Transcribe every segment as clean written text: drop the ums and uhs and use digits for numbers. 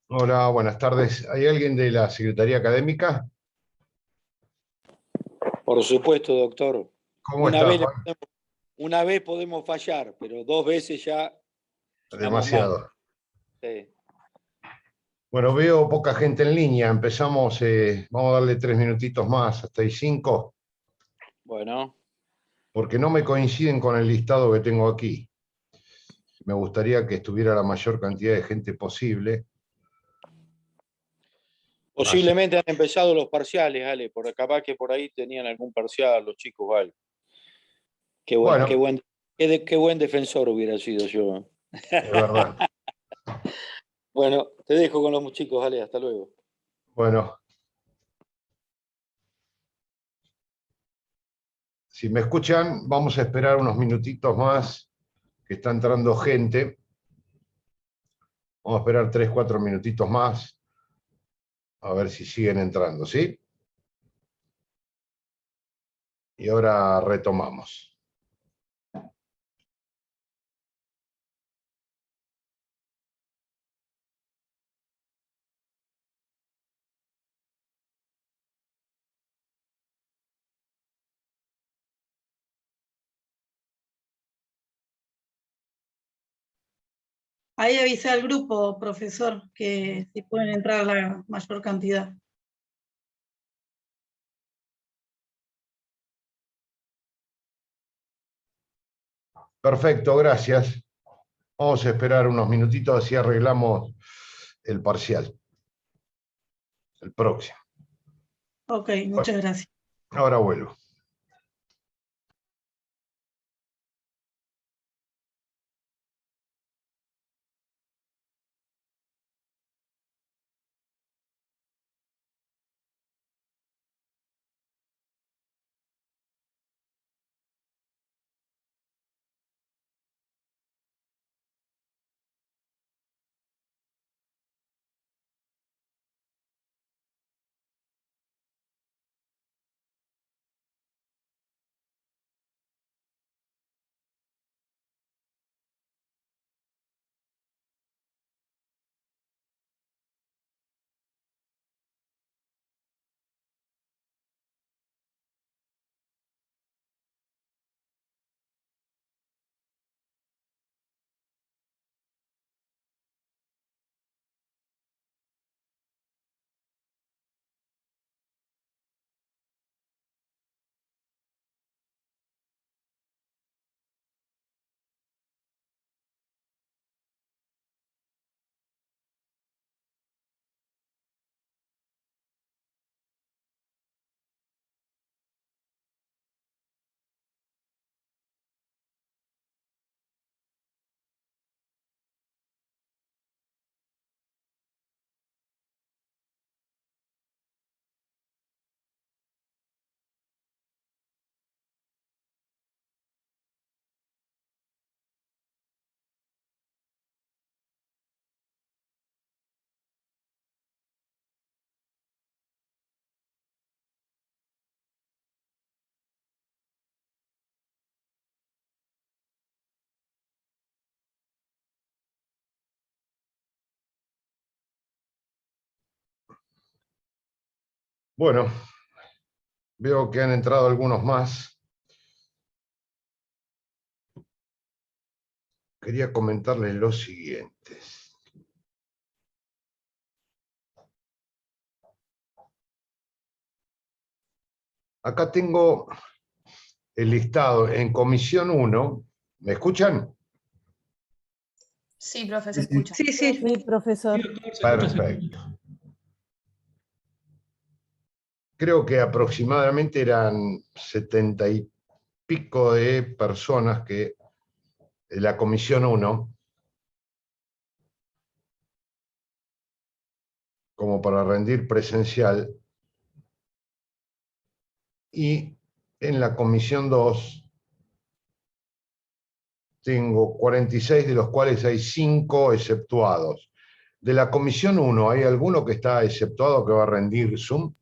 Hola, buenas tardes. ¿Hay alguien de la Secretaría Académica? Por supuesto, doctor. ¿Cómo Una está, vez, Juan? una vez podemos fallar, pero dos veces ya estamos mal. Demasiado. Sí. Bueno, veo poca gente en línea. Empezamos, vamos a darle 3 minutitos más, hasta ahí 5, Bueno, porque no me coinciden con el listado que tengo aquí. Me gustaría que estuviera la mayor cantidad de gente posible. Así, posiblemente han empezado los parciales, Ale, capaz que por ahí tenían algún parcial los chicos, Ale. bueno, Qué buen defensor hubiera sido yo. es verdad. Bueno, te dejo con los chicos, Ale, hasta luego. Bueno, si me escuchan, vamos a esperar unos minutitos más, que está entrando gente. Vamos a esperar 3, 4 minutitos más, a ver si siguen entrando, ¿sí? Y ahora retomamos. Ahí avisé al grupo, profesor, que si pueden entrar la mayor cantidad. Perfecto, gracias. Vamos a esperar unos minutitos así arreglamos el parcial, el próximo. Ok, Bueno, muchas gracias. ahora vuelvo. Bueno, veo que han entrado algunos más. Quería comentarles lo siguiente. Acá tengo el listado en comisión 1. ¿Me escuchan? Sí, profe, se escucha. Sí, sí. Sí, profesor. Perfecto. Creo que aproximadamente eran 70 y pico de personas que de la comisión 1, como para rendir presencial, y en la comisión 2 tengo 46, de los cuales hay 5 exceptuados. De la comisión 1, ¿hay alguno que está exceptuado que va a rendir Zoom?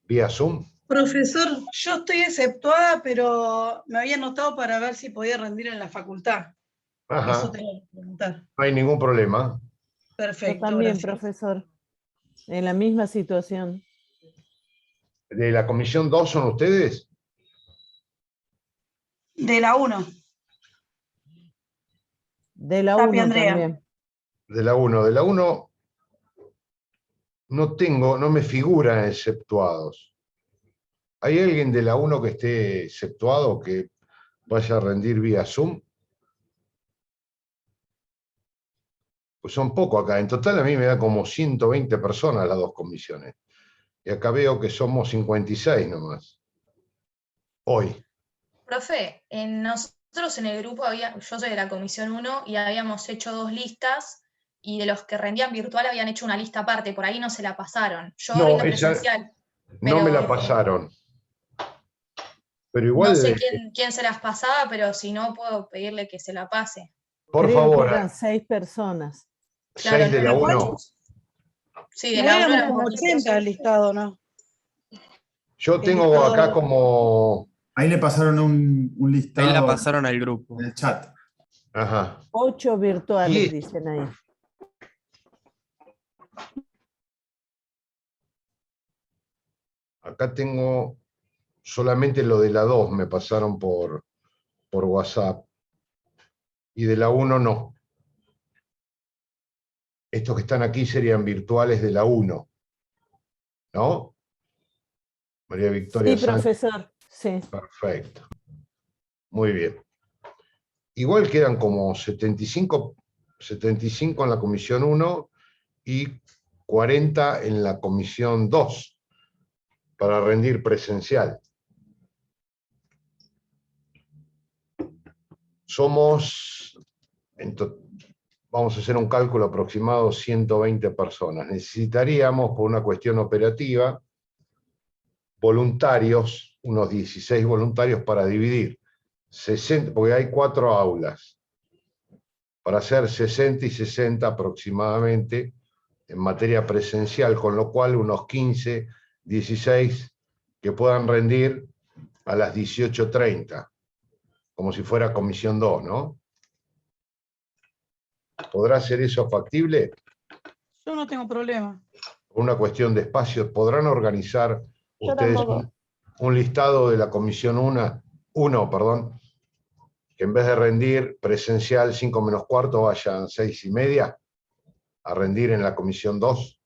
¿Vía Zoom? Profesor, yo estoy exceptuada, pero me había anotado para ver si podía rendir en la facultad. Eso Ajá, tengo que preguntar. no hay ningún problema. Perfecto, también, gracias. profesor, en la misma situación. ¿De la comisión 2 son ustedes? De la 1, De la Tapia 1 Andrea. también. De la 1. De la 1 no me figuran exceptuados. ¿Hay alguien de la 1 que esté exceptuado que vaya a rendir vía Zoom? Pues son pocos acá. En total a mí me da como 120 personas las dos comisiones. Y acá veo que somos 56 nomás. Hoy. Profe, nosotros en el grupo yo soy de la comisión 1 y habíamos hecho 2 listas y de los que rendían virtual habían hecho una lista aparte, por ahí no se la pasaron. Yo No, rendí esa presencial. no me la pero pasaron. Pero No igual, sé quién se las pasaba, pero si no puedo pedirle que se la pase. por Creo favor, que eran 6 personas. 6 de la no, 1. Sí, de No la 1 éramos eran como poquitos. 80 el listado, ¿no? Yo El tengo listado- acá como... Ahí le pasaron un listado Ahí la pasaron al grupo. en el chat. Ajá. 8 virtuales, Y- dicen ahí. Acá tengo solamente lo de la 2, me pasaron por WhatsApp. Y de la 1 no. Estos que están aquí serían virtuales de la 1. ¿No? María Victoria Sí, Sánchez. profesor, sí. Perfecto. Muy bien. Igual quedan como 75 en la comisión 1 y 40 en la comisión 2 para rendir presencial. Somos, vamos a hacer un cálculo aproximado, 120 personas. Necesitaríamos, por una cuestión operativa, voluntarios, unos 16 voluntarios para dividir 60, porque hay 4 aulas, para hacer 60 y 60 aproximadamente en materia presencial, con lo cual unos 15, 16 que puedan rendir a las 18:30, como si fuera comisión 2, ¿no? ¿Podrá ser eso factible? Yo no tengo problema. Por una cuestión de espacio, ¿podrán organizar Yo ustedes tampoco. un listado de la comisión 1, perdón, que en vez de rendir presencial 5 menos cuarto, vayan 6:30 a rendir en la comisión 2?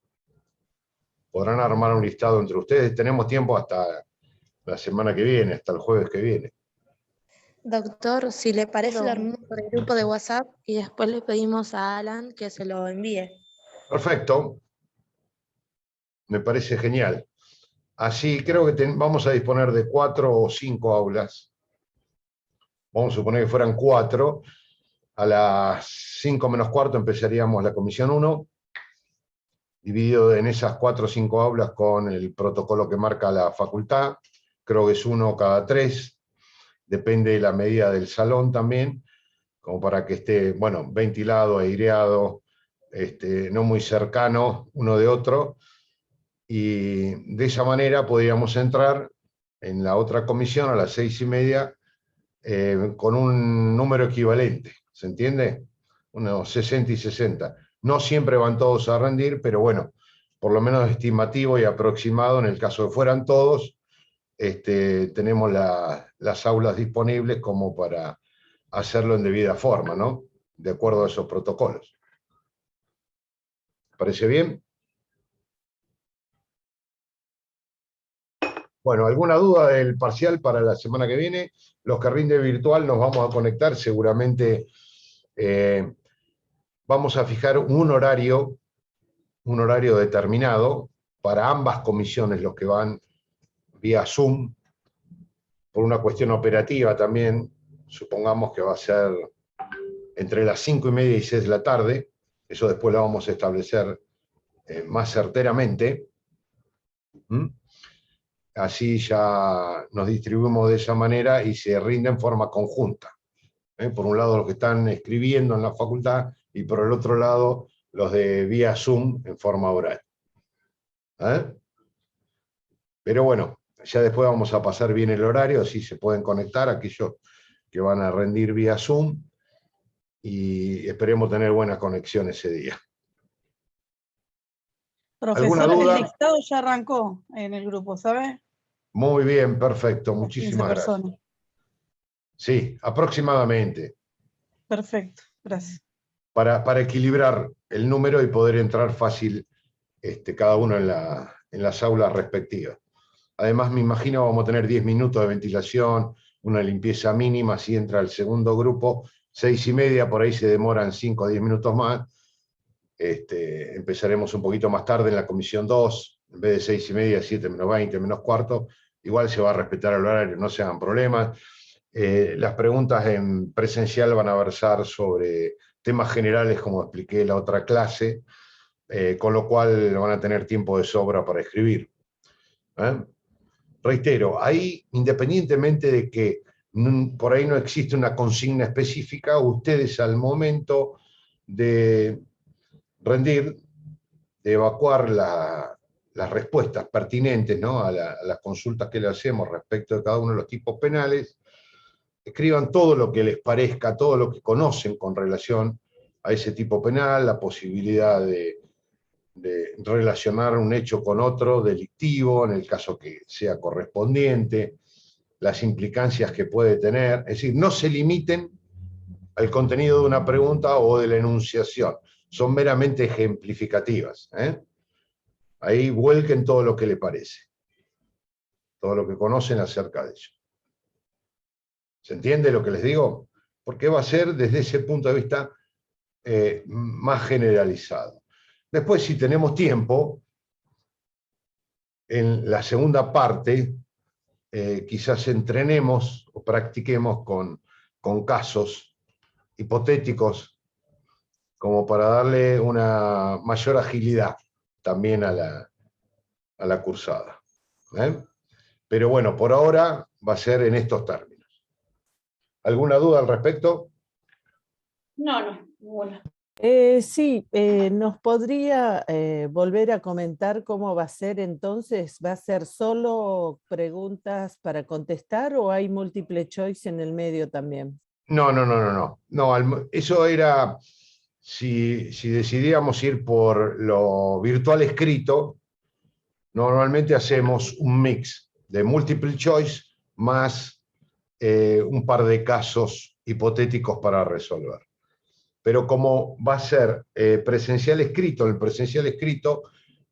¿Podrán armar un listado entre ustedes? Tenemos tiempo hasta la semana que viene, hasta el jueves que viene. Doctor, si le parece, No. lo armamos por el grupo de WhatsApp y después le pedimos a Alan que se lo envíe. Perfecto. Me parece genial. Así creo que vamos a disponer de 4 o 5 aulas. Vamos a suponer que fueran 4. A las 5 menos cuarto empezaríamos la comisión 1, dividido en esas 4 o 5 aulas con el protocolo que marca la facultad. Creo que es 1 cada 3. Depende de la medida del salón también, como para que esté, bueno, ventilado, aireado, no muy cercano uno de otro. Y de esa manera podríamos entrar en la otra comisión a las 6:30 con un número equivalente, ¿se entiende? Unos 60 y 60. No siempre van todos a rendir, pero bueno, por lo menos estimativo y aproximado, en el caso de fueran todos, tenemos las aulas disponibles como para hacerlo en debida forma, ¿no? De acuerdo a esos protocolos. ¿Parece bien? Bueno, ¿alguna duda del parcial para la semana que viene? Los que rinden virtual nos vamos a conectar, seguramente vamos a fijar un horario determinado para ambas comisiones, los que van vía Zoom, por una cuestión operativa también, supongamos que va a ser entre las 5:30 y 6 de la tarde, eso después lo vamos a establecer más certeramente. Así ya nos distribuimos de esa manera y se rinde en forma conjunta. Por un lado los que están escribiendo en la facultad y por el otro lado los de vía Zoom en forma oral. Pero bueno, ya después vamos a pasar bien el horario, así se pueden conectar aquellos que van a rendir vía Zoom y esperemos tener buena conexión ese día. ¿Alguna Profesor, el duda? listado ya arrancó en el grupo, ¿sabe? Muy bien, perfecto, Las 15 muchísimas gracias. personas. Sí, aproximadamente, Perfecto, gracias. para equilibrar el número y poder entrar fácil cada uno en las aulas respectivas. Además, me imagino vamos a tener 10 minutos de ventilación, una limpieza mínima, si entra el segundo grupo, 6:30, por ahí se demoran 5 o 10 minutos más. Empezaremos un poquito más tarde en la comisión 2, en vez de 6:30, 7 menos 20, menos cuarto. Igual se va a respetar el horario, no se hagan problemas. Las preguntas en presencial van a versar sobre temas generales, como expliqué en la otra clase, con lo cual van a tener tiempo de sobra para escribir. Reitero, ahí, independientemente de que por ahí no existe una consigna específica, ustedes al momento de rendir, de evacuar las respuestas pertinentes, ¿no?, a las consultas que le hacemos respecto de cada uno de los tipos penales, escriban todo lo que les parezca, todo lo que conocen con relación a ese tipo penal, la posibilidad de relacionar un hecho con otro delictivo, en el caso que sea correspondiente, las implicancias que puede tener. Es decir, no se limiten al contenido de una pregunta o de la enunciación, son meramente ejemplificativas. Ahí vuelquen todo lo que le parece, todo lo que conocen acerca de eso. ¿Se entiende lo que les digo? Porque va a ser desde ese punto de vista más generalizado. Después, si tenemos tiempo, en la segunda parte, quizás entrenemos o practiquemos con casos hipotéticos, como para darle una mayor agilidad también a la cursada. Pero bueno, por ahora va a ser en estos términos. ¿Alguna duda al respecto? No, ninguna. Sí, ¿nos podría volver a comentar cómo va a ser entonces? ¿Va a ser solo preguntas para contestar o hay múltiple choice en el medio también? No. Eso era, si decidíamos ir por lo virtual escrito, normalmente hacemos un mix de multiple choice más un par de casos hipotéticos para resolver. Pero como va a ser presencial escrito, el presencial escrito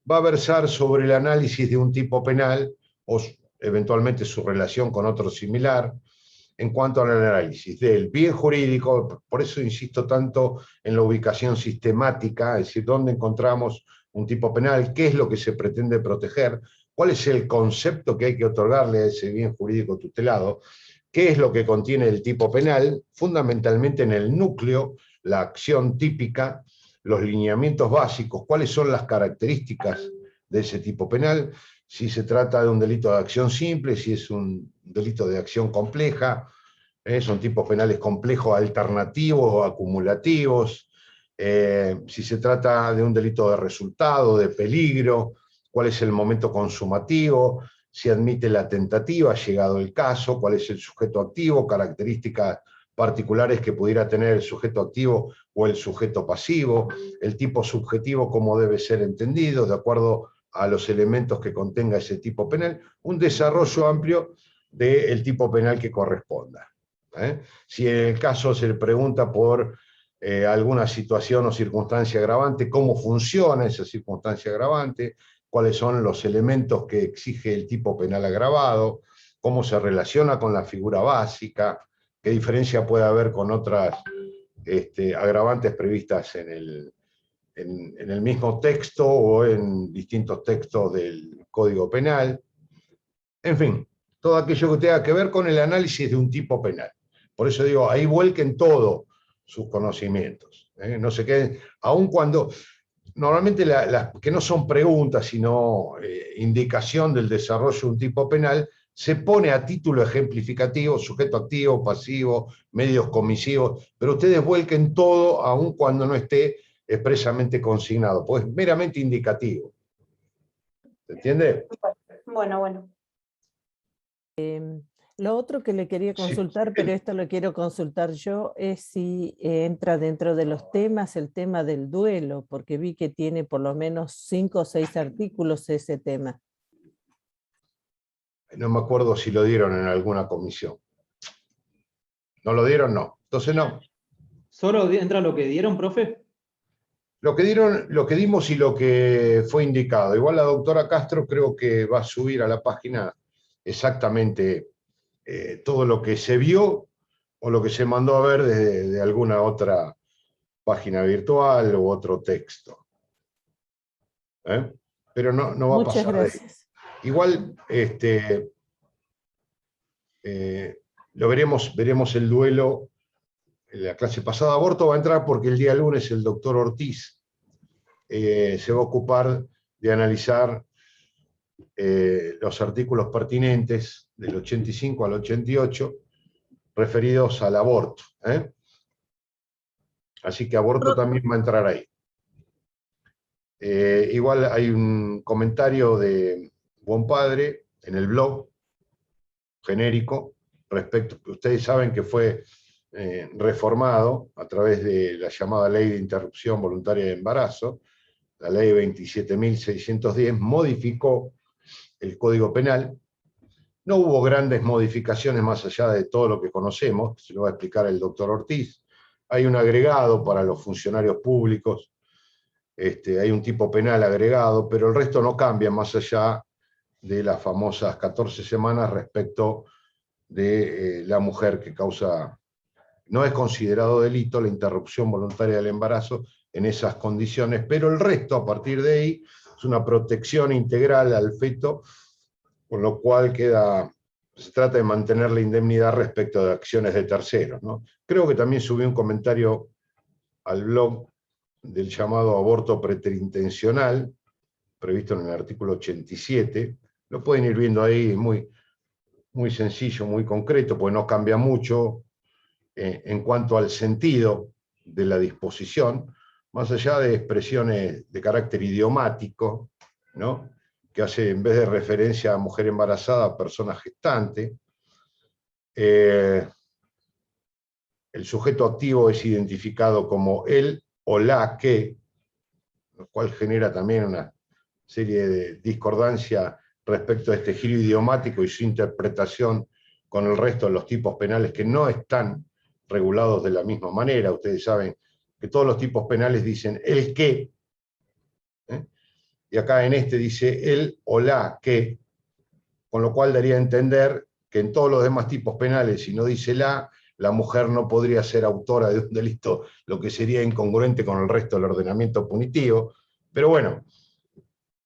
va a versar sobre el análisis de un tipo penal o eventualmente su relación con otro similar, en cuanto al análisis del bien jurídico. Por eso insisto tanto en la ubicación sistemática, es decir, dónde encontramos un tipo penal, qué es lo que se pretende proteger, cuál es el concepto que hay que otorgarle a ese bien jurídico tutelado, qué es lo que contiene el tipo penal, fundamentalmente en el núcleo, la acción típica, los lineamientos básicos, cuáles son las características de ese tipo penal, si se trata de un delito de acción simple, si es un delito de acción compleja, son tipos penales complejos, alternativos o acumulativos, si se trata de un delito de resultado, de peligro, cuál es el momento consumativo, si admite la tentativa, llegado el caso, cuál es el sujeto activo, características particulares que pudiera tener el sujeto activo o el sujeto pasivo, el tipo subjetivo, cómo debe ser entendido, de acuerdo a los elementos que contenga ese tipo penal, un desarrollo amplio del tipo penal que corresponda. Si en el caso se le pregunta por alguna situación o circunstancia agravante, cómo funciona esa circunstancia agravante, cuáles son los elementos que exige el tipo penal agravado, cómo se relaciona con la figura básica, qué diferencia puede haber con otras agravantes previstas en el mismo texto o en distintos textos del Código Penal. En fin, todo aquello que tenga que ver con el análisis de un tipo penal. Por eso digo, ahí vuelquen todos sus conocimientos. No se queden, aun cuando normalmente que no son preguntas, sino indicación del desarrollo de un tipo penal, se pone a título ejemplificativo, sujeto activo, pasivo, medios comisivos, pero ustedes vuelquen todo aun cuando no esté expresamente consignado, pues es meramente indicativo. ¿Se entiende? Bueno. Lo otro que le quería Sí, consultar, pero esto lo quiero consultar yo, es si entra dentro de los temas el tema del duelo, porque vi que tiene por lo menos 5 o 6 artículos ese tema. no me acuerdo si lo dieron en alguna comisión. ¿No lo dieron? No. Entonces no. ¿Solo entra lo que dieron, profe? Lo que dieron, lo que dimos y lo que fue indicado. Igual la doctora Castro creo que va a subir a la página exactamente todo lo que se vio o lo que se mandó a ver desde de alguna otra página virtual u otro texto. Pero no va a Muchas pasar de ahí. gracias. Igual lo veremos el duelo en la clase pasada. Aborto va a entrar porque el día lunes el doctor Ortiz se va a ocupar de analizar los artículos pertinentes del 85 al 88 referidos al aborto. Así que aborto también va a entrar ahí. Igual hay un comentario de Buen Padre en el blog genérico respecto, ustedes saben que fue reformado a través de la llamada Ley de Interrupción Voluntaria de Embarazo, la Ley 27.610, modificó el Código Penal. No hubo grandes modificaciones más allá de todo lo que conocemos, se lo va a explicar el doctor Ortiz. Hay un agregado para los funcionarios públicos, hay un tipo penal agregado, pero el resto no cambia más allá de las famosas 14 semanas respecto de la mujer que causa, no es considerado delito la interrupción voluntaria del embarazo en esas condiciones, pero el resto, a partir de ahí, es una protección integral al feto, con lo cual se trata de mantener la indemnidad respecto de acciones de terceros, ¿no? Creo que también subí un comentario al blog del llamado aborto preterintencional, previsto en el artículo 87. Lo pueden ir viendo ahí, muy, muy sencillo, muy concreto, porque no cambia mucho en cuanto al sentido de la disposición, más allá de expresiones de carácter idiomático, ¿no?, que hace, en vez de referencia a mujer embarazada, a persona gestante. El sujeto activo es identificado como él o la que, lo cual genera también una serie de discordancia respecto a este giro idiomático y su interpretación con el resto de los tipos penales que no están regulados de la misma manera. Ustedes saben que todos los tipos penales dicen el que, y acá en este dice el o la que, con lo cual daría a entender que en todos los demás tipos penales, si no dice la mujer no podría ser autora de un delito, lo que sería incongruente con el resto del ordenamiento punitivo. Pero bueno,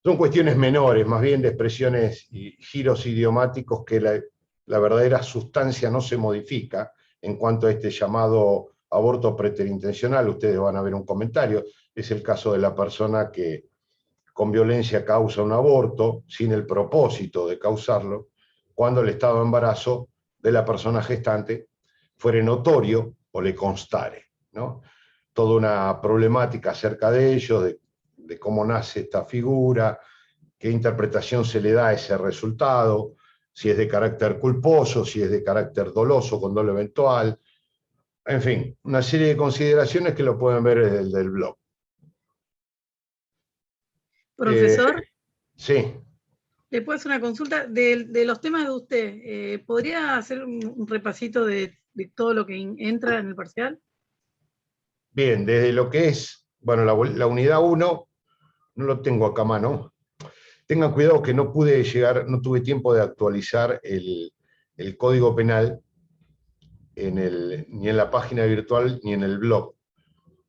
son cuestiones menores, más bien de expresiones y giros idiomáticos que la verdadera sustancia no se modifica en cuanto a este llamado aborto preterintencional. Ustedes van a ver un comentario, es el caso de la persona que con violencia causa un aborto, sin el propósito de causarlo, cuando el estado de embarazo de la persona gestante fuere notorio o le constare, ¿no? Toda una problemática acerca de ello, de cómo nace esta figura, qué interpretación se le da a ese resultado, si es de carácter culposo, si es de carácter doloso con dolo eventual, en fin, una serie de consideraciones que lo pueden ver desde el del blog. Profesor, Sí. ¿le puedo hacer una consulta? De los temas de usted, ¿podría hacer un repasito de todo lo que entra en el parcial? Bien, desde lo que es, bueno, la unidad 1, no lo tengo acá a mano. Tengan cuidado que no pude llegar, no tuve tiempo de actualizar el Código Penal ni en la página virtual ni en el blog.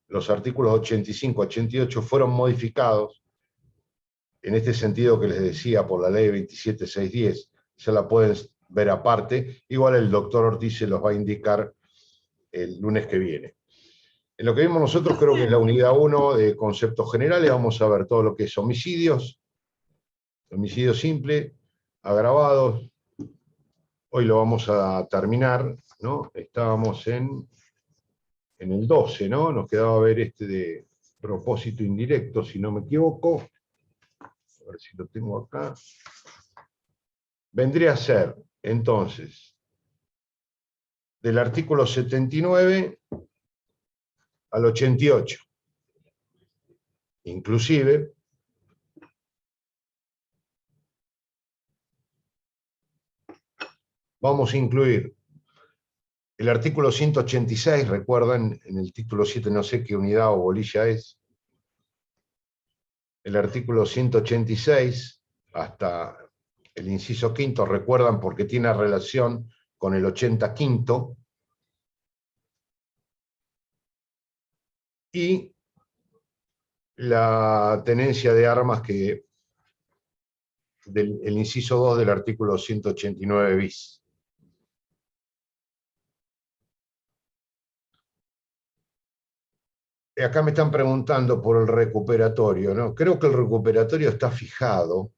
Los artículos 85, 88 fueron modificados en este sentido que les decía por la ley 27.610, se la pueden ver aparte. Igual el doctor Ortiz se los va a indicar el lunes que viene. En lo que vimos nosotros, creo que en la unidad 1 de conceptos generales vamos a ver todo lo que es homicidios, homicidio simple, agravados. Hoy lo vamos a terminar, ¿no? Estábamos en el 12, ¿no? Nos quedaba ver este de propósito indirecto, si no me equivoco. A ver si lo tengo acá. Vendría a ser, entonces, del artículo 79 al 88. Inclusive, vamos a incluir el artículo 186, recuerdan, en el título 7 no sé qué unidad o bolilla es. El artículo 186 hasta el inciso quinto, recuerdan porque tiene relación con el 85. Y la tenencia de armas que el inciso 2 del artículo 189 bis. Acá me están preguntando por el recuperatorio, ¿no? Creo que el recuperatorio está fijado,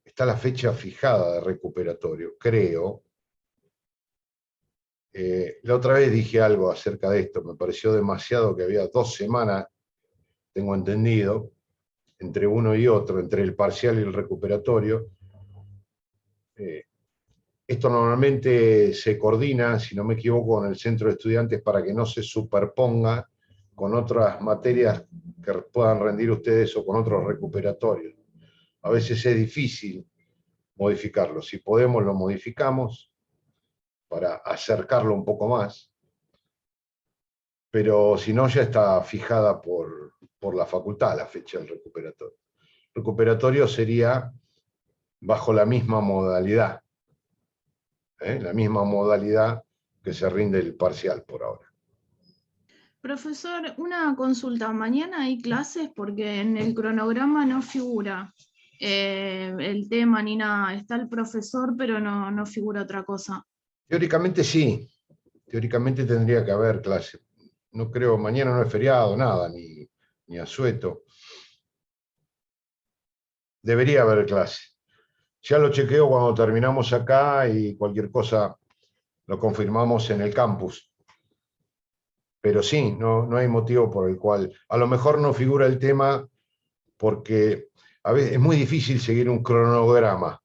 está la fecha fijada de recuperatorio, creo. La otra vez dije algo acerca de esto, me pareció demasiado que había 2 semanas, tengo entendido, entre uno y otro, entre el parcial y el recuperatorio. Esto normalmente se coordina, si no me equivoco, con el centro de estudiantes para que no se superponga con otras materias que puedan rendir ustedes o con otros recuperatorios. A veces es difícil modificarlo. Si podemos, lo modificamos para acercarlo un poco más. Pero si no, ya está fijada por la facultad la fecha del recuperatorio. El recuperatorio sería bajo la misma modalidad. La misma modalidad que se rinde el parcial por ahora. Profesor, una consulta. ¿Mañana hay clases? Porque en el cronograma no figura el tema ni nada. Está el profesor, pero no figura otra cosa. Teóricamente sí. Teóricamente tendría que haber clase. No creo, mañana no es feriado, nada, ni asueto. Debería haber clase. Ya lo chequeo cuando terminamos acá y cualquier cosa lo confirmamos en el campus. Pero sí, no hay motivo por el cual. A lo mejor no figura el tema porque a veces es muy difícil seguir un cronograma,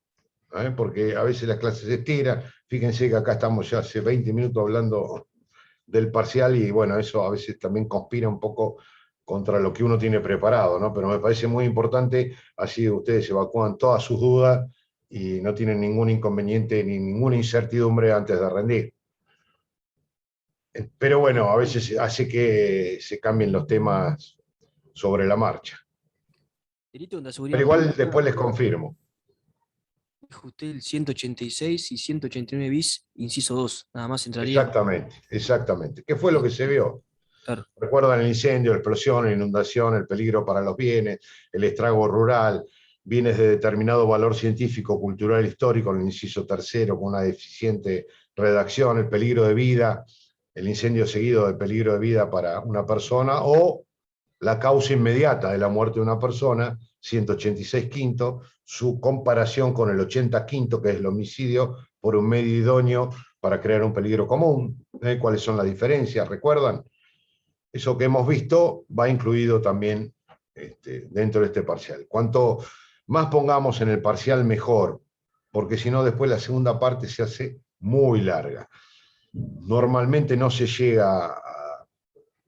porque a veces las clases se estiran. Fíjense que acá estamos ya hace 20 minutos hablando del parcial y bueno, eso a veces también conspira un poco contra lo que uno tiene preparado, ¿no? Pero me parece muy importante, así ustedes evacúan todas sus dudas y no tienen ningún inconveniente ni ninguna incertidumbre antes de rendir. Pero bueno, a veces hace que se cambien los temas sobre la marcha. Pero igual después les confirmo. Dijo usted el 186 y 189 bis, inciso 2, nada más entraría. Exactamente. ¿Qué fue lo que se vio? Claro. Recuerdan el incendio, la explosión, la inundación, el peligro para los bienes, el estrago rural, bienes de determinado valor científico, cultural, histórico, el inciso tercero con una deficiente redacción, el peligro de vida, el incendio seguido del peligro de vida para una persona o la causa inmediata de la muerte de una persona, 186 quinto, su comparación con el 80 quinto, que es el homicidio por un medio idóneo para crear un peligro común. ¿Cuáles son las diferencias? ¿Recuerdan? Eso que hemos visto va incluido también dentro de este parcial. Cuanto más pongamos en el parcial, mejor, porque si no, después la segunda parte se hace muy larga. Normalmente no se llega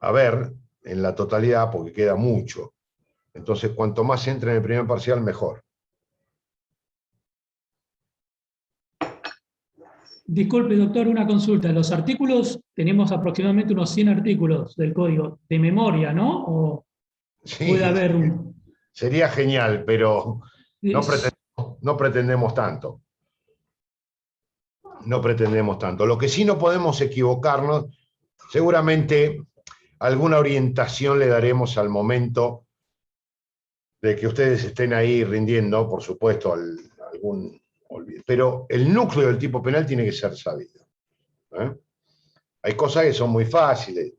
a ver en la totalidad porque queda mucho. Entonces, cuanto más entre en el primer parcial, mejor. Disculpe, doctor, una consulta. Los artículos, tenemos aproximadamente unos 100 artículos del código de memoria, ¿no? ¿O sí, puede haber un...? Sería genial, pero no pretendemos tanto. No pretendemos tanto. Lo que sí no podemos equivocarnos, seguramente alguna orientación le daremos al momento de que ustedes estén ahí rindiendo, por supuesto, algún olvido. Pero el núcleo del tipo penal tiene que ser sabido. Hay cosas que son muy fáciles.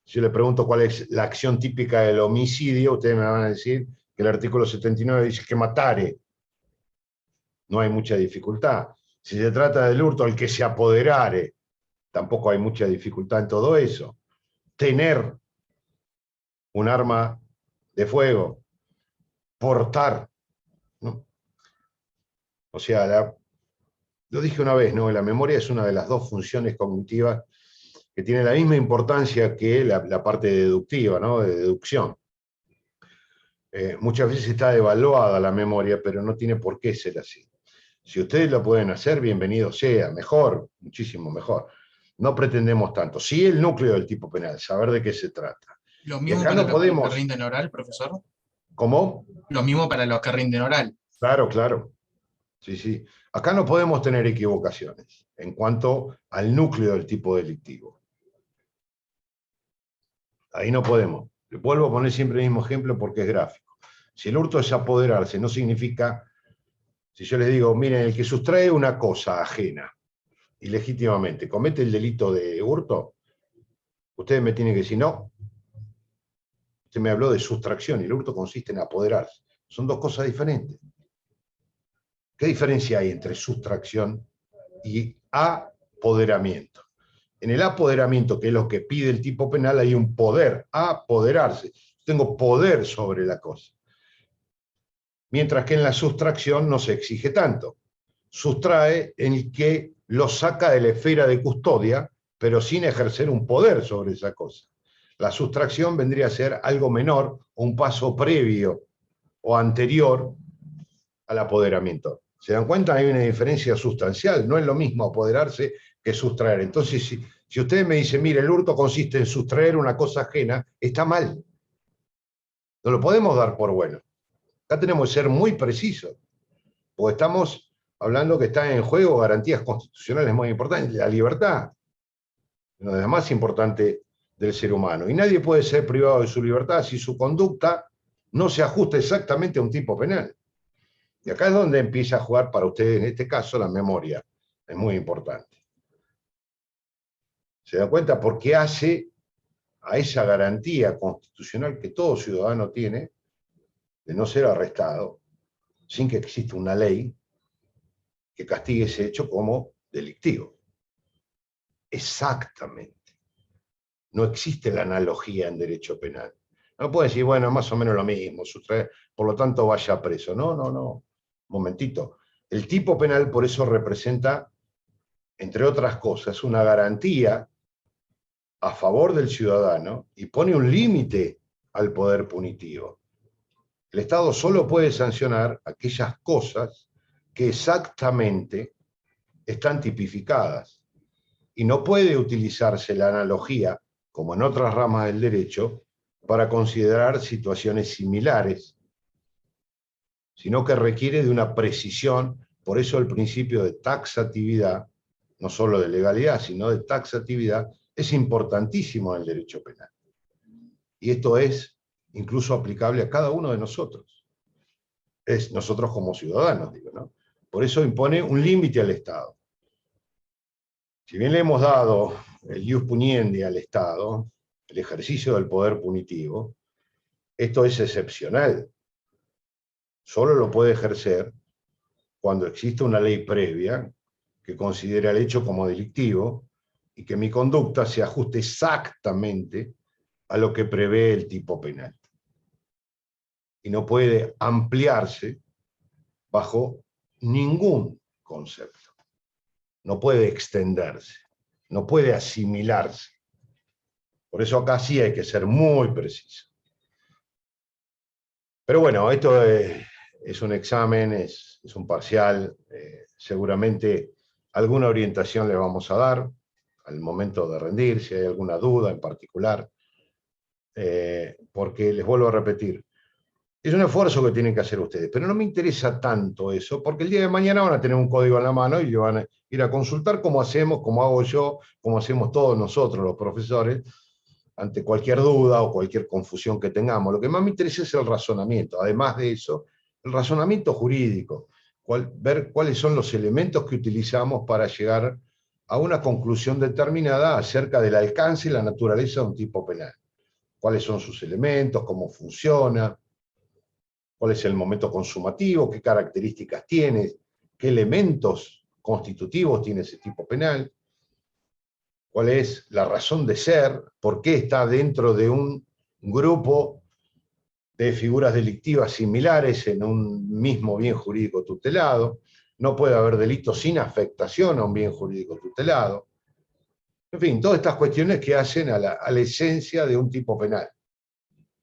Si yo le pregunto cuál es la acción típica del homicidio, ustedes me van a decir que el artículo 79 dice que matare. No hay mucha dificultad. Si se trata del hurto, el que se apoderare, tampoco hay mucha dificultad en todo eso. Tener un arma de fuego, portar, ¿no? O sea, Lo dije una vez, ¿no? La memoria es una de las dos funciones cognitivas que tiene la misma importancia que la parte deductiva, ¿no? De deducción. Muchas veces está devaluada la memoria, pero no tiene por qué ser así. Si ustedes lo pueden hacer, bienvenido sea, mejor, muchísimo mejor. No pretendemos tanto. Sí, el núcleo del tipo penal, saber de qué se trata. Lo mismo acá para no los podemos... que rinden oral, profesor. ¿Cómo? Lo mismo para los que rinden oral. Claro, claro. Sí, sí. Acá no podemos tener equivocaciones en cuanto al núcleo del tipo delictivo. Ahí no podemos. Le vuelvo a poner siempre el mismo ejemplo porque es gráfico. Si el hurto es apoderarse, no significa, si yo les digo, miren, el que sustrae una cosa ajena, ilegítimamente, comete el delito de hurto, ustedes me tienen que decir, no. Usted me habló de sustracción y el hurto consiste en apoderarse. Son dos cosas diferentes. ¿Qué diferencia hay entre sustracción y apoderamiento? En el apoderamiento, que es lo que pide el tipo penal, hay un poder, apoderarse. Tengo poder sobre la cosa. Mientras que en la sustracción no se exige tanto. Sustrae en el que lo saca de la esfera de custodia, pero sin ejercer un poder sobre esa cosa. La sustracción vendría a ser algo menor, o un paso previo o anterior al apoderamiento. ¿Se dan cuenta? Hay una diferencia sustancial. No es lo mismo apoderarse que sustraer. Entonces, si ustedes me dicen, mire, el hurto consiste en sustraer una cosa ajena, está mal. No lo podemos dar por bueno. Acá tenemos que ser muy precisos, porque estamos hablando que están en juego garantías constitucionales muy importantes, la libertad, una de las más importantes del ser humano. Y nadie puede ser privado de su libertad si su conducta no se ajusta exactamente a un tipo penal. Y acá es donde empieza a jugar para ustedes, en este caso, la memoria. Es muy importante. ¿Se dan cuenta? Porque hace a esa garantía constitucional que todo ciudadano tiene de no ser arrestado sin que exista una ley que castigue ese hecho como delictivo. Exactamente. No existe la analogía en derecho penal. No puede decir, bueno, más o menos lo mismo, sustraer, por lo tanto vaya preso. No, no, no. Momentito. El tipo penal por eso representa, entre otras cosas, una garantía a favor del ciudadano y pone un límite al poder punitivo. El Estado solo puede sancionar aquellas cosas que exactamente están tipificadas y no puede utilizarse la analogía, como en otras ramas del derecho, para considerar situaciones similares, sino que requiere de una precisión. Por eso el principio de taxatividad, no solo de legalidad, sino de taxatividad, es importantísimo en el derecho penal. Y esto es incluso aplicable a cada uno de nosotros. Es nosotros como ciudadanos, digo, ¿no? Por eso impone un límite al Estado. Si bien le hemos dado el ius puniendi al Estado, el ejercicio del poder punitivo, esto es excepcional. Solo lo puede ejercer cuando existe una ley previa que considera el hecho como delictivo y que mi conducta se ajuste exactamente a lo que prevé el tipo penal. Y no puede ampliarse bajo ningún concepto. No puede extenderse, no puede asimilarse. Por eso acá sí hay que ser muy preciso. Pero bueno, esto es un examen, es un parcial. Seguramente alguna orientación le vamos a dar al momento de rendir, si hay alguna duda en particular. Porque les vuelvo a repetir, es un esfuerzo que tienen que hacer ustedes, pero no me interesa tanto eso, porque el día de mañana van a tener un código en la mano y van a ir a consultar como hacemos, como hago yo, como hacemos todos nosotros los profesores, ante cualquier duda o cualquier confusión que tengamos. Lo que más me interesa es el razonamiento. Además de eso, el razonamiento jurídico, ver cuáles son los elementos que utilizamos para llegar a una conclusión determinada acerca del alcance y la naturaleza de un tipo penal. Cuáles son sus elementos, cómo funciona, cuál es el momento consumativo, qué características tiene, qué elementos constitutivos tiene ese tipo penal, cuál es la razón de ser, por qué está dentro de un grupo de figuras delictivas similares en un mismo bien jurídico tutelado. no puede haber delito sin afectación a un bien jurídico tutelado. En fin, todas estas cuestiones que hacen a la esencia de un tipo penal.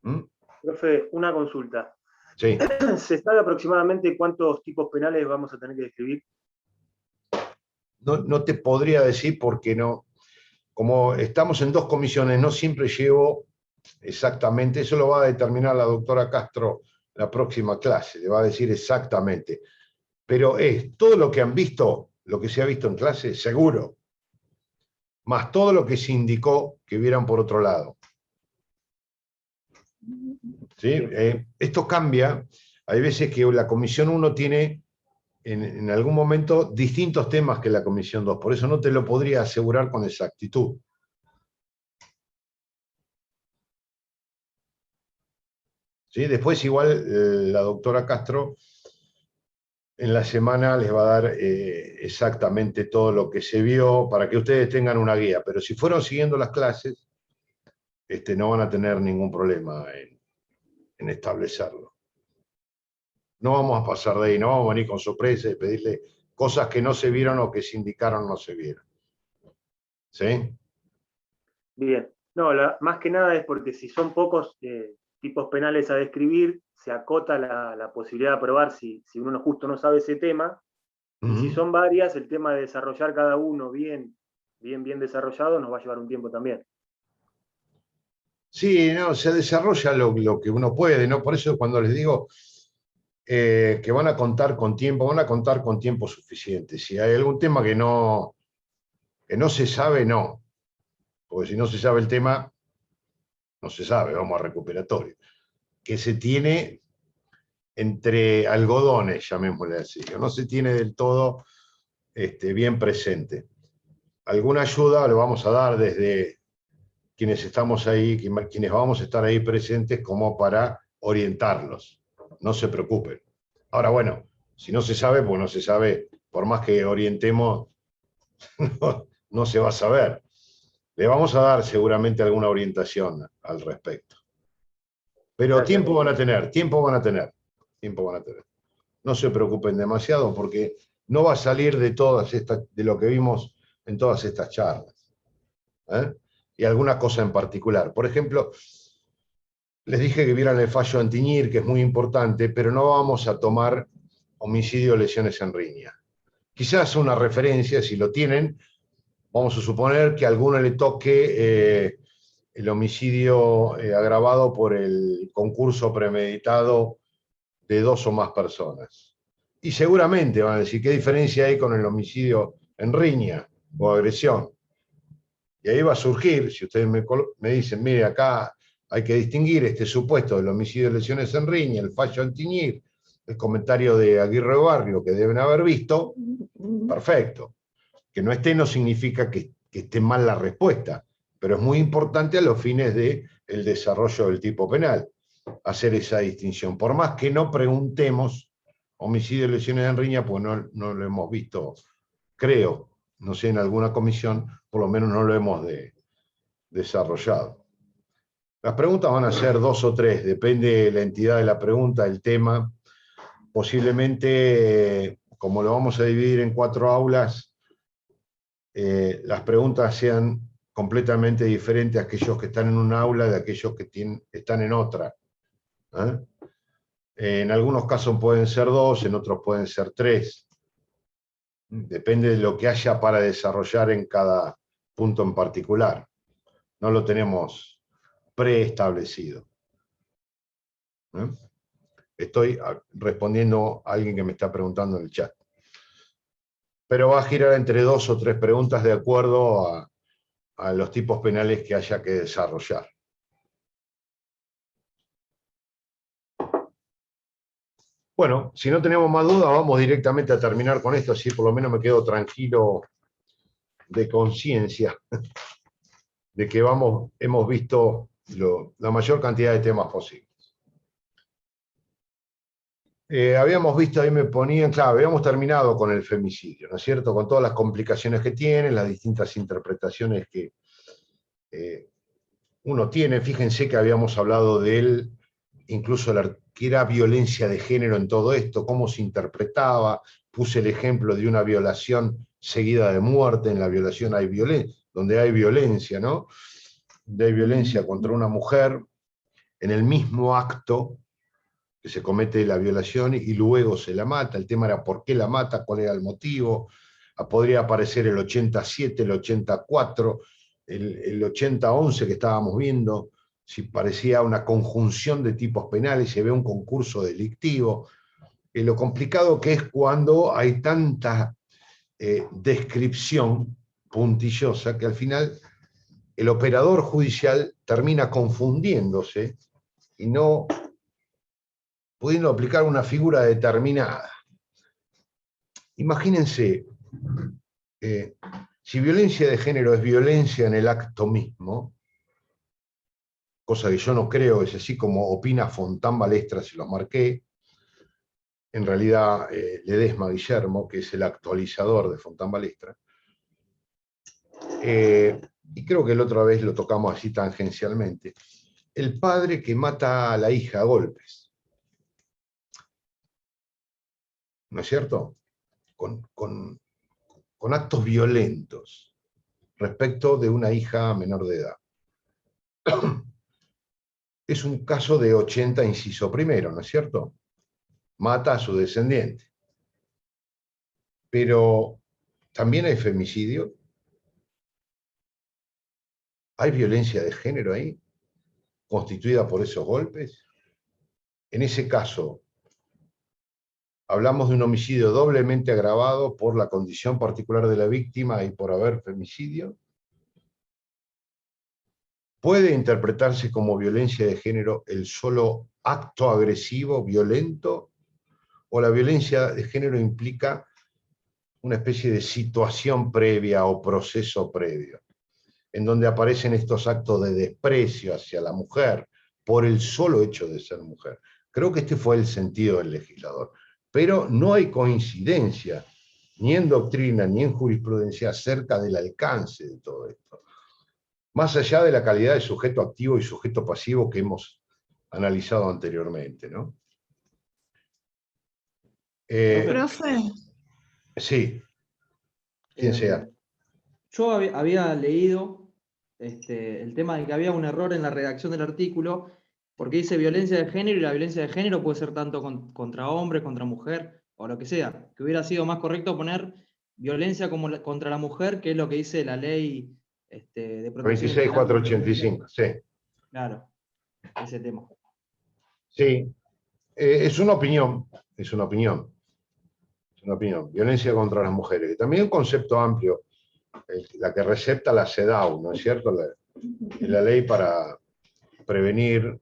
¿Mm? Profe, una consulta. Sí. ¿Se sabe aproximadamente cuántos tipos penales vamos a tener que describir? No te podría decir porque no. Como estamos en 2 comisiones, no siempre llevo exactamente, eso lo va a determinar la doctora Castro en la próxima clase, le va a decir exactamente. Pero es todo lo que han visto, lo que se ha visto en clase, seguro, más todo lo que se indicó que vieran por otro lado. ¿Sí? Esto cambia, hay veces que la comisión 1 tiene en algún momento distintos temas que la comisión 2, por eso no te lo podría asegurar con exactitud. ¿Sí? Después igual la doctora Castro en la semana les va a dar exactamente todo lo que se vio para que ustedes tengan una guía, pero si fueron siguiendo las clases, no van a tener ningún problema en establecerlo. No vamos a pasar de ahí, no vamos a venir con sorpresa y pedirle cosas que no se vieron o que se indicaron no se vieron. ¿Sí? Bien. No, más que nada es porque si son pocos tipos penales a describir, se acota la posibilidad de aprobar si uno justo no sabe ese tema. Y si son varias, el tema de desarrollar cada uno bien desarrollado nos va a llevar un tiempo también. Sí, no, se desarrolla lo que uno puede, ¿no? Por eso cuando les digo que van a contar con tiempo suficiente. Si hay algún tema que no se sabe, no. Porque si no se sabe el tema, no se sabe, vamos a recuperatorio. Que se tiene entre algodones, llamémosle así, que no se tiene del todo bien presente. Alguna ayuda lo vamos a dar desde quienes estamos ahí, quienes vamos a estar ahí presentes como para orientarlos. No se preocupen. Ahora, bueno, si no se sabe, pues no se sabe, por más que orientemos, no se va a saber. Le vamos a dar seguramente alguna orientación al respecto. Pero tiempo van a tener. No se preocupen demasiado porque no va a salir de lo que vimos en todas estas charlas. Y alguna cosa en particular. Por ejemplo, les dije que vieran el fallo Antiñir, que es muy importante, pero no vamos a tomar homicidio o lesiones en riña. Quizás una referencia, si lo tienen, vamos a suponer que a alguno le toque el homicidio agravado por el concurso premeditado de 2 o más personas. Y seguramente van a decir, ¿qué diferencia hay con el homicidio en riña o agresión? Y ahí va a surgir, si ustedes me dicen, mire, acá hay que distinguir este supuesto del homicidio de lesiones en riña, el fallo Antiñir, el comentario de Aguirre Barrio que deben haber visto, perfecto. Que no esté no significa que esté mal la respuesta, pero es muy importante a los fines del desarrollo del tipo penal, hacer esa distinción. Por más que no preguntemos homicidio y lesiones en riña, pues no lo hemos visto, creo, no sé, en alguna comisión, por lo menos no lo hemos desarrollado. Las preguntas van a ser 2 o 3, depende de la entidad de la pregunta, el tema. Posiblemente, como lo vamos a dividir en 4 aulas, las preguntas sean completamente diferentes a aquellos que están en una aula de aquellos que están en otra. En algunos casos pueden ser 2, en otros pueden ser 3. Depende de lo que haya para desarrollar en cada punto en particular. No lo tenemos preestablecido. Estoy respondiendo a alguien que me está preguntando en el chat. Pero va a girar entre 2 o 3 preguntas de acuerdo a los tipos penales que haya que desarrollar. Bueno, si no tenemos más dudas, vamos directamente a terminar con esto, así por lo menos me quedo tranquilo de conciencia de que hemos visto la mayor cantidad de temas posibles. Habíamos visto, ahí me ponían, claro, habíamos terminado con el femicidio, ¿no es cierto? Con todas las complicaciones que tiene, las distintas interpretaciones que uno tiene. Fíjense que habíamos hablado de él, incluso que era violencia de género en todo esto, cómo se interpretaba, puse el ejemplo de una violación seguida de muerte. En la violación hay violencia, donde hay violencia, ¿no? Donde hay violencia contra una mujer, en el mismo acto que se comete la violación y luego se la mata. El tema era por qué la mata, cuál era el motivo. Podría aparecer el 87, el 84, el 80-11 que estábamos viendo, si parecía una conjunción de tipos penales, se ve un concurso delictivo. Lo complicado que es cuando hay tanta descripción puntillosa que al final el operador judicial termina confundiéndose y no pudiendo aplicar una figura determinada. Imagínense, si violencia de género es violencia en el acto mismo, cosa que yo no creo, es así como opina Fontán Balestra, se los marqué, en realidad Ledesma Guillermo, que es el actualizador de Fontán Balestra, y creo que la otra vez lo tocamos así tangencialmente, el padre que mata a la hija a golpes. ¿No es cierto? Con actos violentos respecto de una hija menor de edad. Es un caso de 80 inciso primero, ¿no es cierto? Mata a su descendiente. Pero también hay femicidio. ¿Hay violencia de género ahí, constituida por esos golpes? En ese caso, hablamos de un homicidio doblemente agravado por la condición particular de la víctima y por haber femicidio. ¿Puede interpretarse como violencia de género el solo acto agresivo, violento? ¿O la violencia de género implica una especie de situación previa o proceso previo, en donde aparecen estos actos de desprecio hacia la mujer por el solo hecho de ser mujer? Creo que este fue el sentido del legislador. Pero no hay coincidencia, ni en doctrina, ni en jurisprudencia, acerca del alcance de todo esto. Más allá de la calidad de sujeto activo y sujeto pasivo que hemos analizado anteriormente, ¿no? Profe. Sí. Quien sea. Yo había leído el tema de que había un error en la redacción del artículo, porque dice violencia de género, y la violencia de género puede ser tanto contra hombre, contra mujer, o lo que sea. Que hubiera sido más correcto poner violencia contra la mujer, que es lo que dice la ley de protección. 26485, sí. Claro, ese tema. Sí, es una opinión, es una opinión. Es una opinión. Violencia contra las mujeres. También un concepto amplio, la que recepta la CEDAW, ¿no es cierto? La ley para prevenir,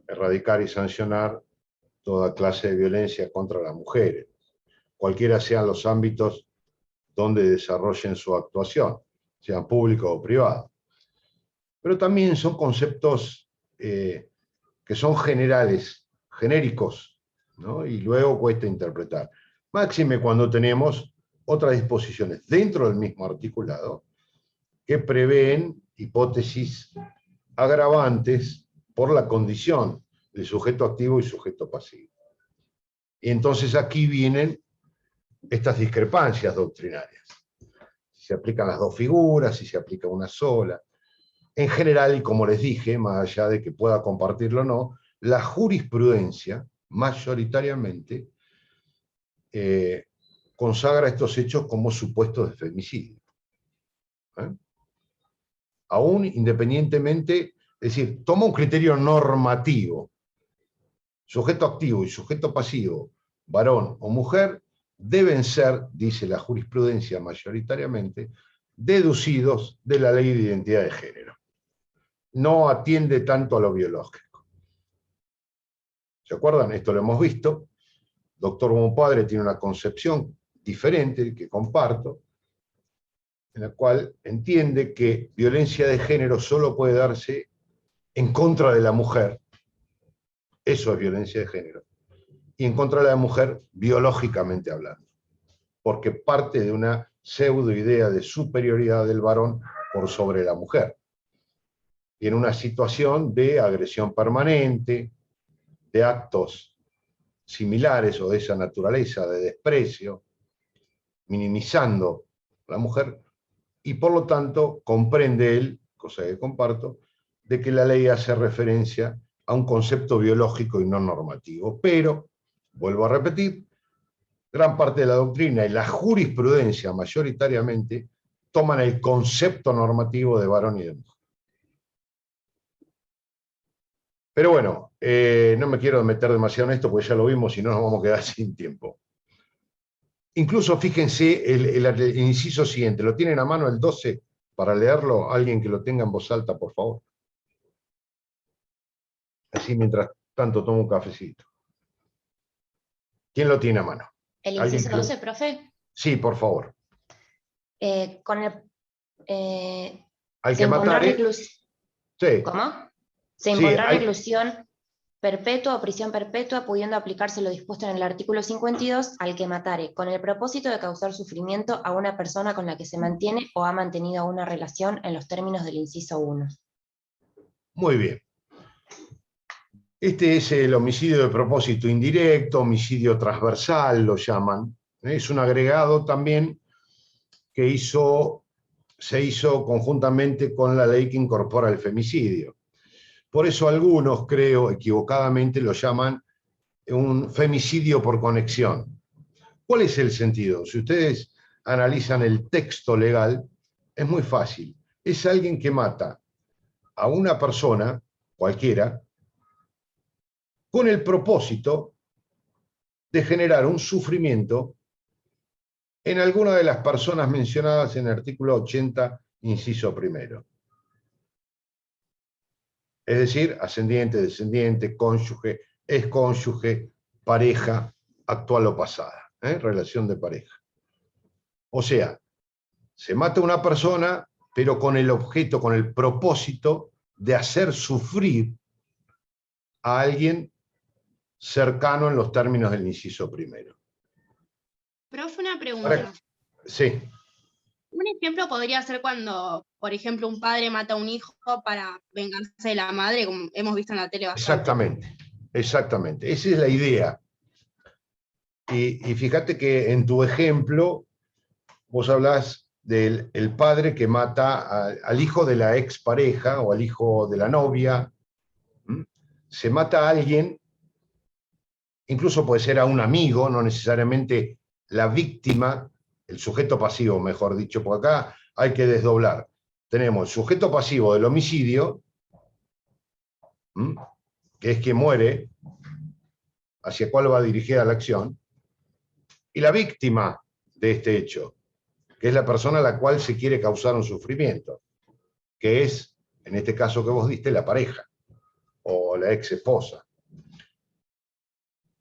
erradicar y sancionar toda clase de violencia contra las mujeres, cualquiera sean los ámbitos donde desarrollen su actuación, sean público o privado. Pero también son conceptos que son generales, genéricos, ¿no? Y luego cuesta interpretar. Máxime cuando tenemos otras disposiciones dentro del mismo articulado que prevén hipótesis agravantes por la condición de sujeto activo y sujeto pasivo. Y entonces aquí vienen estas discrepancias doctrinarias. Si se aplican las dos figuras, si se aplica una sola. En general, y como les dije, más allá de que pueda compartirlo o no, la jurisprudencia, mayoritariamente, consagra estos hechos como supuestos de femicidio. Aún independientemente, es decir, toma un criterio normativo, sujeto activo y sujeto pasivo, varón o mujer, deben ser, dice la jurisprudencia mayoritariamente, deducidos de la ley de identidad de género. No atiende tanto a lo biológico. ¿Se acuerdan? Esto lo hemos visto. Doctor Bonpadre tiene una concepción diferente que comparto, en la cual entiende que violencia de género solo puede darse en contra de la mujer. Eso es violencia de género. Y en contra de la mujer biológicamente hablando. Porque parte de una pseudo idea de superioridad del varón por sobre la mujer. Y en una situación de agresión permanente, de actos similares o de esa naturaleza, de desprecio, minimizando a la mujer, y por lo tanto comprende él, cosa que comparto, de que la ley hace referencia a un concepto biológico y no normativo. Pero, vuelvo a repetir, gran parte de la doctrina y la jurisprudencia mayoritariamente toman el concepto normativo de varón y de mujer. Pero bueno, no me quiero meter demasiado en esto porque ya lo vimos y no nos vamos a quedar sin tiempo. Incluso fíjense el inciso siguiente, ¿lo tienen a mano el 12 para leerlo? Alguien que lo tenga en voz alta, por favor. Así mientras tanto tomo un cafecito. ¿Quién lo tiene a mano? ¿El ¿Alguien inciso que lo- 12, profe? Sí, por favor. Con el, Al se que impondrá matare. Sí. ¿Cómo? Se Sí, impondrá hay- reclusión perpetua o prisión perpetua, pudiendo aplicarse lo dispuesto en el artículo 52 al que matare, con el propósito de causar sufrimiento a una persona con la que se mantiene o ha mantenido una relación en los términos del inciso 1. Muy bien. Este es el homicidio de propósito indirecto, homicidio transversal, lo llaman. Es un agregado también que se hizo conjuntamente con la ley que incorpora el femicidio. Por eso algunos, creo, equivocadamente lo llaman un femicidio por conexión. ¿Cuál es el sentido? Si ustedes analizan el texto legal, es muy fácil. Es alguien que mata a una persona, cualquiera, con el propósito de generar un sufrimiento en alguna de las personas mencionadas en el artículo 80, inciso primero. Es decir, ascendiente, descendiente, cónyuge, excónyuge, pareja, actual o pasada, relación de pareja. O sea, se mata a una persona, pero con el objeto, con el propósito de hacer sufrir a alguien cercano en los términos del inciso primero. Profe, una pregunta. Ahora, sí, Un ejemplo podría ser cuando, por ejemplo, un padre mata a un hijo para vengarse de la madre, como hemos visto en la tele bastante. exactamente, exactamente. Esa es la idea. Y fíjate que en tu ejemplo, vos hablás del el padre que mata al hijo de la expareja o al hijo de la novia. Se mata a alguien, incluso puede ser a un amigo, no necesariamente la víctima, el sujeto pasivo, mejor dicho, porque acá hay que desdoblar. Tenemos el sujeto pasivo del homicidio, que es quien muere, hacia cuál va dirigida la acción, y la víctima de este hecho, que es la persona a la cual se quiere causar un sufrimiento, que es, en este caso que vos diste, la pareja o la ex esposa.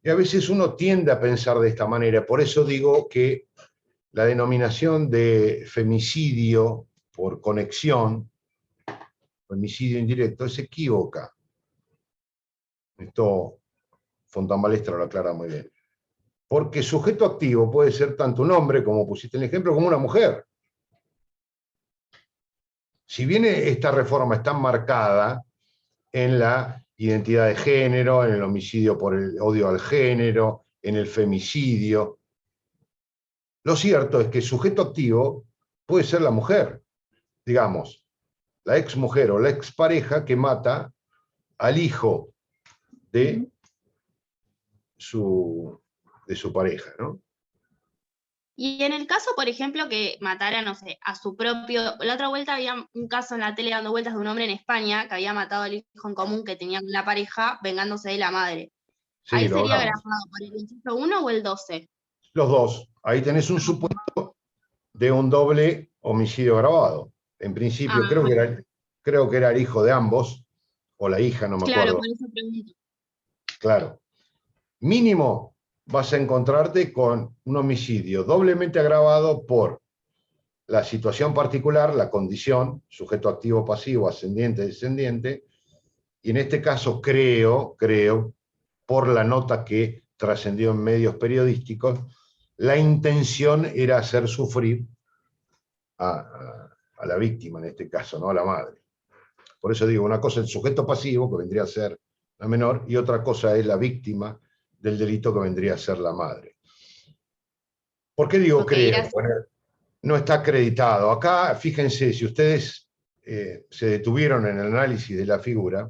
Y a veces uno tiende a pensar de esta manera, por eso digo que la denominación de femicidio por conexión, femicidio indirecto, se equivoca. Esto Fontambalestra lo aclara muy bien. Porque sujeto activo puede ser tanto un hombre, como pusiste en el ejemplo, como una mujer. Si bien esta reforma está marcada en la identidad de género, en el homicidio por el odio al género, en el femicidio, lo cierto es que sujeto activo puede ser la mujer, digamos, la exmujer o la expareja que mata al hijo de su pareja, ¿no? Y en el caso, por ejemplo, que matara, no sé, a su propio... La otra vuelta había un caso en la tele dando vueltas de un hombre en España que había matado al hijo en común que tenía con la pareja, vengándose de la madre. Sí, ¿Ahí lo sería hablamos. grabado por el inciso 1 o el 12? Los dos. Ahí tenés un supuesto de un doble homicidio agravado. En principio, creo que era el hijo de ambos, o la hija, no me Claro, acuerdo. por eso pregunto. Claro. Mínimo vas a encontrarte con un homicidio doblemente agravado por la situación particular, la condición, sujeto activo, pasivo, ascendiente, descendiente, y en este caso creo, por la nota que trascendió en medios periodísticos, la intención era hacer sufrir a la víctima, en este caso, no a la madre. Por eso digo, una cosa es el sujeto pasivo, que vendría a ser la menor, y otra cosa es la víctima del delito, que vendría a ser la madre. ¿Por qué digo Porque creo? irás- Bueno, no está acreditado. Acá, fíjense, si ustedes se detuvieron en el análisis de la figura,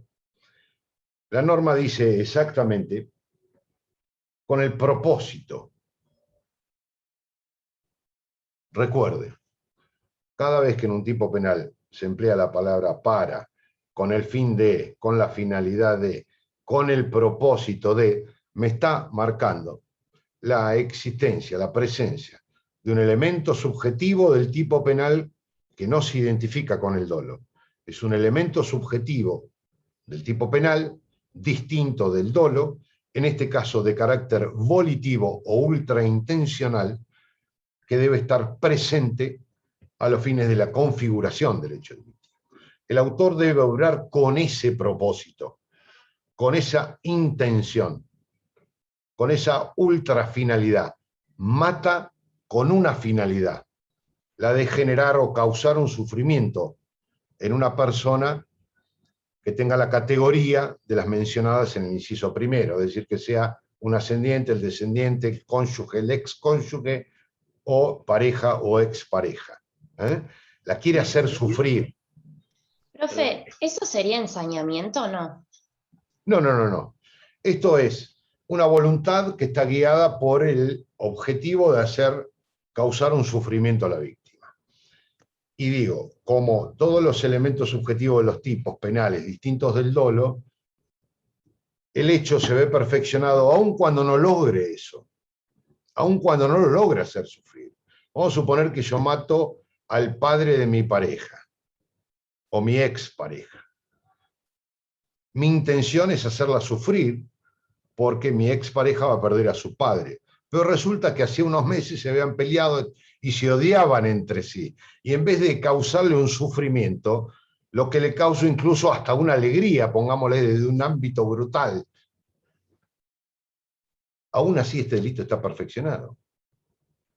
la norma dice exactamente con el propósito. Recuerde, cada vez que en un tipo penal se emplea la palabra para, con el fin de, con la finalidad de, con el propósito de, me está marcando la existencia, la presencia de un elemento subjetivo del tipo penal que no se identifica con el dolo. Es un elemento subjetivo del tipo penal distinto del dolo, en este caso de carácter volitivo o ultraintencional, que debe estar presente a los fines de la configuración del hecho delictivo. El autor debe obrar con ese propósito, con esa intención, con esa ultrafinalidad. Mata con una finalidad, la de generar o causar un sufrimiento en una persona que tenga la categoría de las mencionadas en el inciso primero, es decir, que sea un ascendiente, el descendiente, el cónyuge, el excónyuge, o pareja o expareja. La quiere hacer sufrir. Profe, ¿eso sería ensañamiento o no? No. Esto es una voluntad que está guiada por el objetivo de causar un sufrimiento a la víctima. Y digo, como todos los elementos subjetivos de los tipos penales distintos del dolo, el hecho se ve perfeccionado aun cuando no logre eso, aun cuando no lo logra hacer sufrir. Vamos a suponer que yo mato al padre de mi pareja o mi expareja. Mi intención es hacerla sufrir porque mi expareja va a perder a su padre. Pero resulta que hacía unos meses se habían peleado y se odiaban entre sí. Y en vez de causarle un sufrimiento, lo que le causa incluso hasta una alegría, pongámosle desde un ámbito brutal. Aún así este delito está perfeccionado.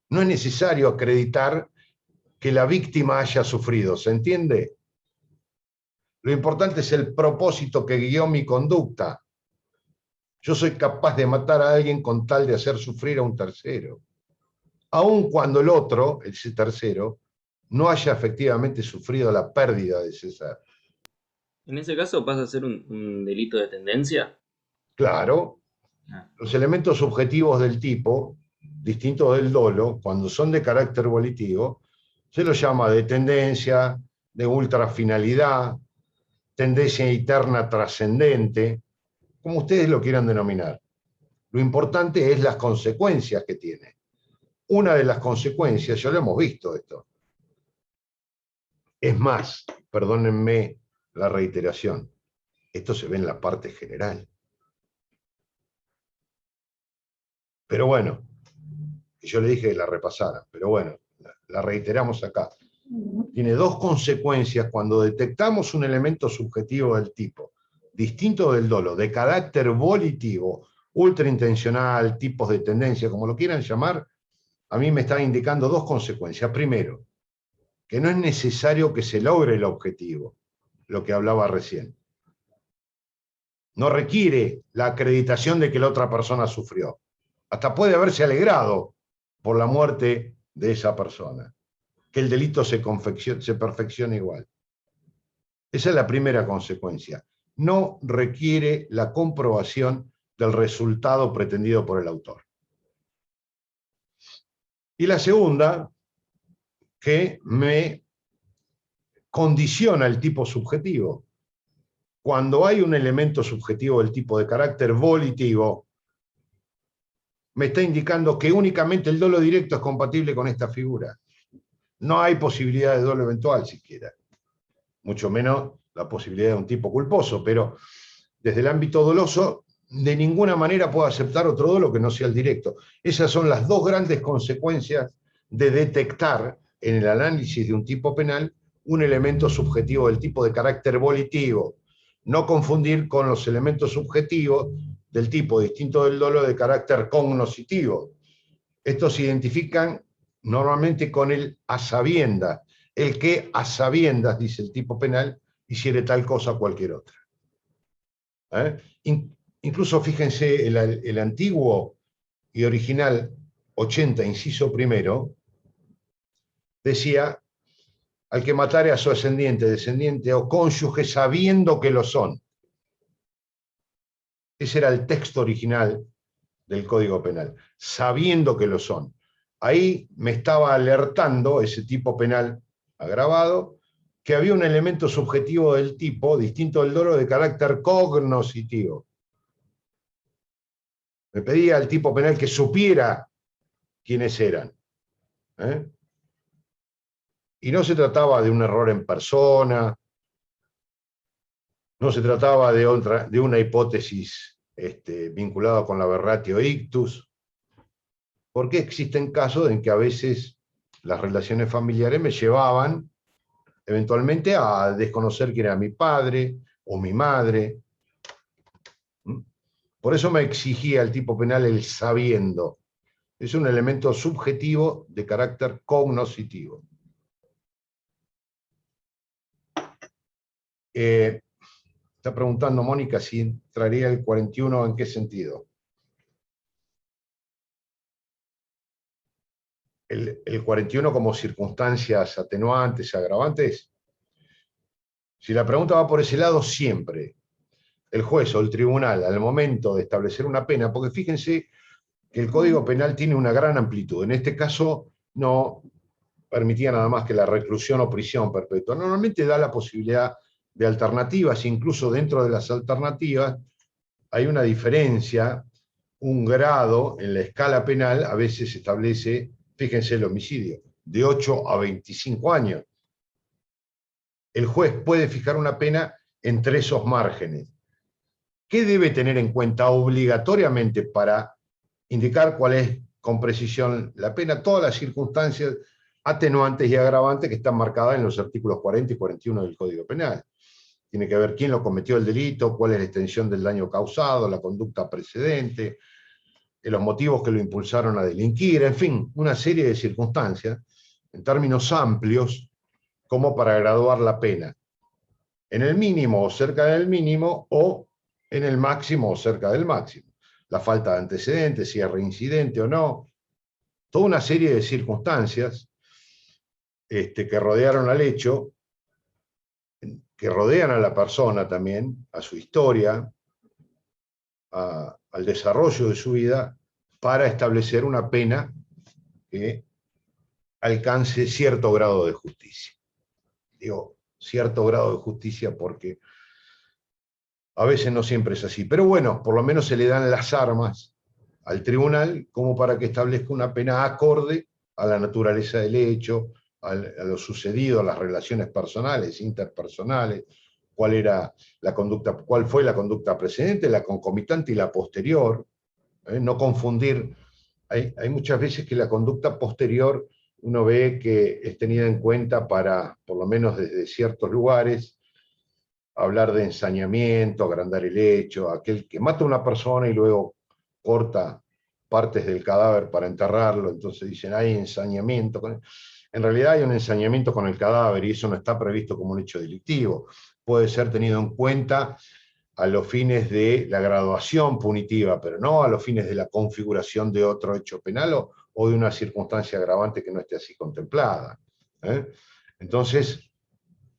No es necesario acreditar que la víctima haya sufrido, ¿se entiende? Lo importante es el propósito que guió mi conducta. Yo soy capaz de matar a alguien con tal de hacer sufrir a un tercero, aun cuando el otro, ese tercero, no haya efectivamente sufrido la pérdida de ese ser. En ese caso pasa a ser un delito de tendencia. Claro, los elementos subjetivos del tipo, distintos del dolo, cuando son de carácter volitivo, se los llama de tendencia, de ultrafinalidad, tendencia eterna trascendente, como ustedes lo quieran denominar. Lo importante es las consecuencias que tiene. Una de las consecuencias, ya lo hemos visto esto, es más, perdónenme la reiteración, esto se ve en la parte general. Pero bueno, yo le dije que la repasara, pero bueno, la reiteramos acá. Tiene dos consecuencias cuando detectamos un elemento subjetivo del tipo, distinto del dolo, de carácter volitivo, ultraintencional, tipos de tendencia, como lo quieran llamar, a mí me está indicando dos consecuencias. Primero, que no es necesario que se logre el objetivo, lo que hablaba recién. No requiere la acreditación de que la otra persona sufrió. Hasta puede haberse alegrado por la muerte de esa persona. Que el delito se perfeccione igual. Esa es la primera consecuencia. No requiere la comprobación del resultado pretendido por el autor. Y la segunda, que me condiciona el tipo subjetivo. Cuando hay un elemento subjetivo del tipo de carácter volitivo, me está indicando que únicamente el dolo directo es compatible con esta figura. No hay posibilidad de dolo eventual siquiera, mucho menos la posibilidad de un tipo culposo, pero desde el ámbito doloso de ninguna manera puedo aceptar otro dolo que no sea el directo. Esas son las dos grandes consecuencias de detectar en el análisis de un tipo penal un elemento subjetivo del tipo de carácter volitivo. No confundir con los elementos subjetivos del tipo distinto del dolo de carácter cognoscitivo. Estos se identifican normalmente con el a sabiendas, el que a sabiendas, dice el tipo penal, hiciere tal cosa a cualquier otra. Incluso fíjense el antiguo y original 80, inciso primero, decía, al que matare a su ascendiente, descendiente o cónyuge sabiendo que lo son. Ese era el texto original del Código Penal, sabiendo que lo son. Ahí me estaba alertando ese tipo penal agravado, que había un elemento subjetivo del tipo, distinto del dolo, de carácter cognoscitivo. Me pedía al tipo penal que supiera quiénes eran. Y no se trataba de un error en persona, no se trataba de una hipótesis vinculada con la aberratio ictus, porque existen casos en que a veces las relaciones familiares me llevaban eventualmente a desconocer quién era mi padre o mi madre. Por eso me exigía el tipo penal el sabiendo. Es un elemento subjetivo de carácter cognoscitivo. Está preguntando Mónica si entraría el 41, ¿en qué sentido? El 41 como circunstancias atenuantes, agravantes. Si la pregunta va por ese lado, siempre el juez o el tribunal, al momento de establecer una pena, porque fíjense que el Código Penal tiene una gran amplitud. En este caso no permitía nada más que la reclusión o prisión perpetua. Normalmente da la posibilidad de alternativas, incluso dentro de las alternativas hay una diferencia, un grado en la escala penal, a veces se establece, fíjense el homicidio, de 8 a 25 años. El juez puede fijar una pena entre esos márgenes. ¿Qué debe tener en cuenta obligatoriamente para indicar cuál es con precisión la pena? Todas las circunstancias atenuantes y agravantes que están marcadas en los artículos 40 y 41 del Código Penal. Tiene que ver quién lo cometió el delito, cuál es la extensión del daño causado, la conducta precedente, los motivos que lo impulsaron a delinquir, en fin, una serie de circunstancias, en términos amplios, como para graduar la pena. En el mínimo o cerca del mínimo, o en el máximo o cerca del máximo. La falta de antecedentes, si es reincidente o no. Toda una serie de circunstancias que rodearon al hecho, que rodean a la persona también, a su historia, al desarrollo de su vida, para establecer una pena que alcance cierto grado de justicia. Digo, cierto grado de justicia porque a veces no siempre es así. Pero bueno, por lo menos se le dan las armas al tribunal como para que establezca una pena acorde a la naturaleza del hecho, a lo sucedido, a las relaciones personales, interpersonales, cuál fue la conducta precedente, la concomitante y la posterior. No confundir. Hay muchas veces que la conducta posterior uno ve que es tenida en cuenta para, por lo menos desde ciertos lugares, hablar de ensañamiento, agrandar el hecho, aquel que mata a una persona y luego corta partes del cadáver para enterrarlo, entonces dicen, hay ensañamiento. En realidad hay un ensañamiento con el cadáver y eso no está previsto como un hecho delictivo. Puede ser tenido en cuenta a los fines de la graduación punitiva, pero no a los fines de la configuración de otro hecho penal o de una circunstancia agravante que no esté así contemplada. Entonces,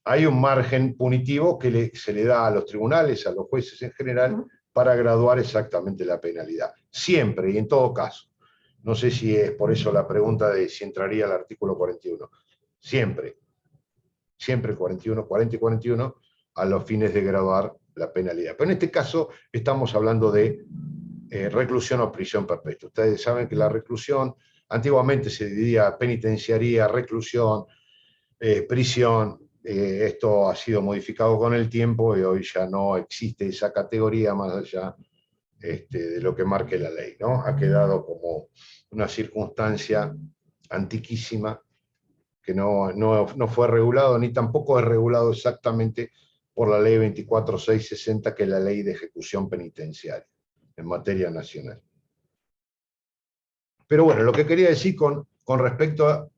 hay un margen punitivo que se le da a los tribunales, a los jueces en general, para graduar exactamente la penalidad. Siempre y en todo caso. No sé si es por eso la pregunta de si entraría el artículo 41. Siempre. Siempre 41, 40 y 41 a los fines de graduar la penalidad. Pero en este caso estamos hablando de reclusión o prisión perpetua. Ustedes saben que la reclusión antiguamente se dividía penitenciaría, reclusión, prisión. Esto ha sido modificado con el tiempo y hoy ya no existe esa categoría más allá de lo que marque la ley, ¿no? Ha quedado como una circunstancia antiquísima que no fue regulado ni tampoco es regulado exactamente por la ley 24660, que es la ley de ejecución penitenciaria en materia nacional. Pero bueno, lo que quería decir con respecto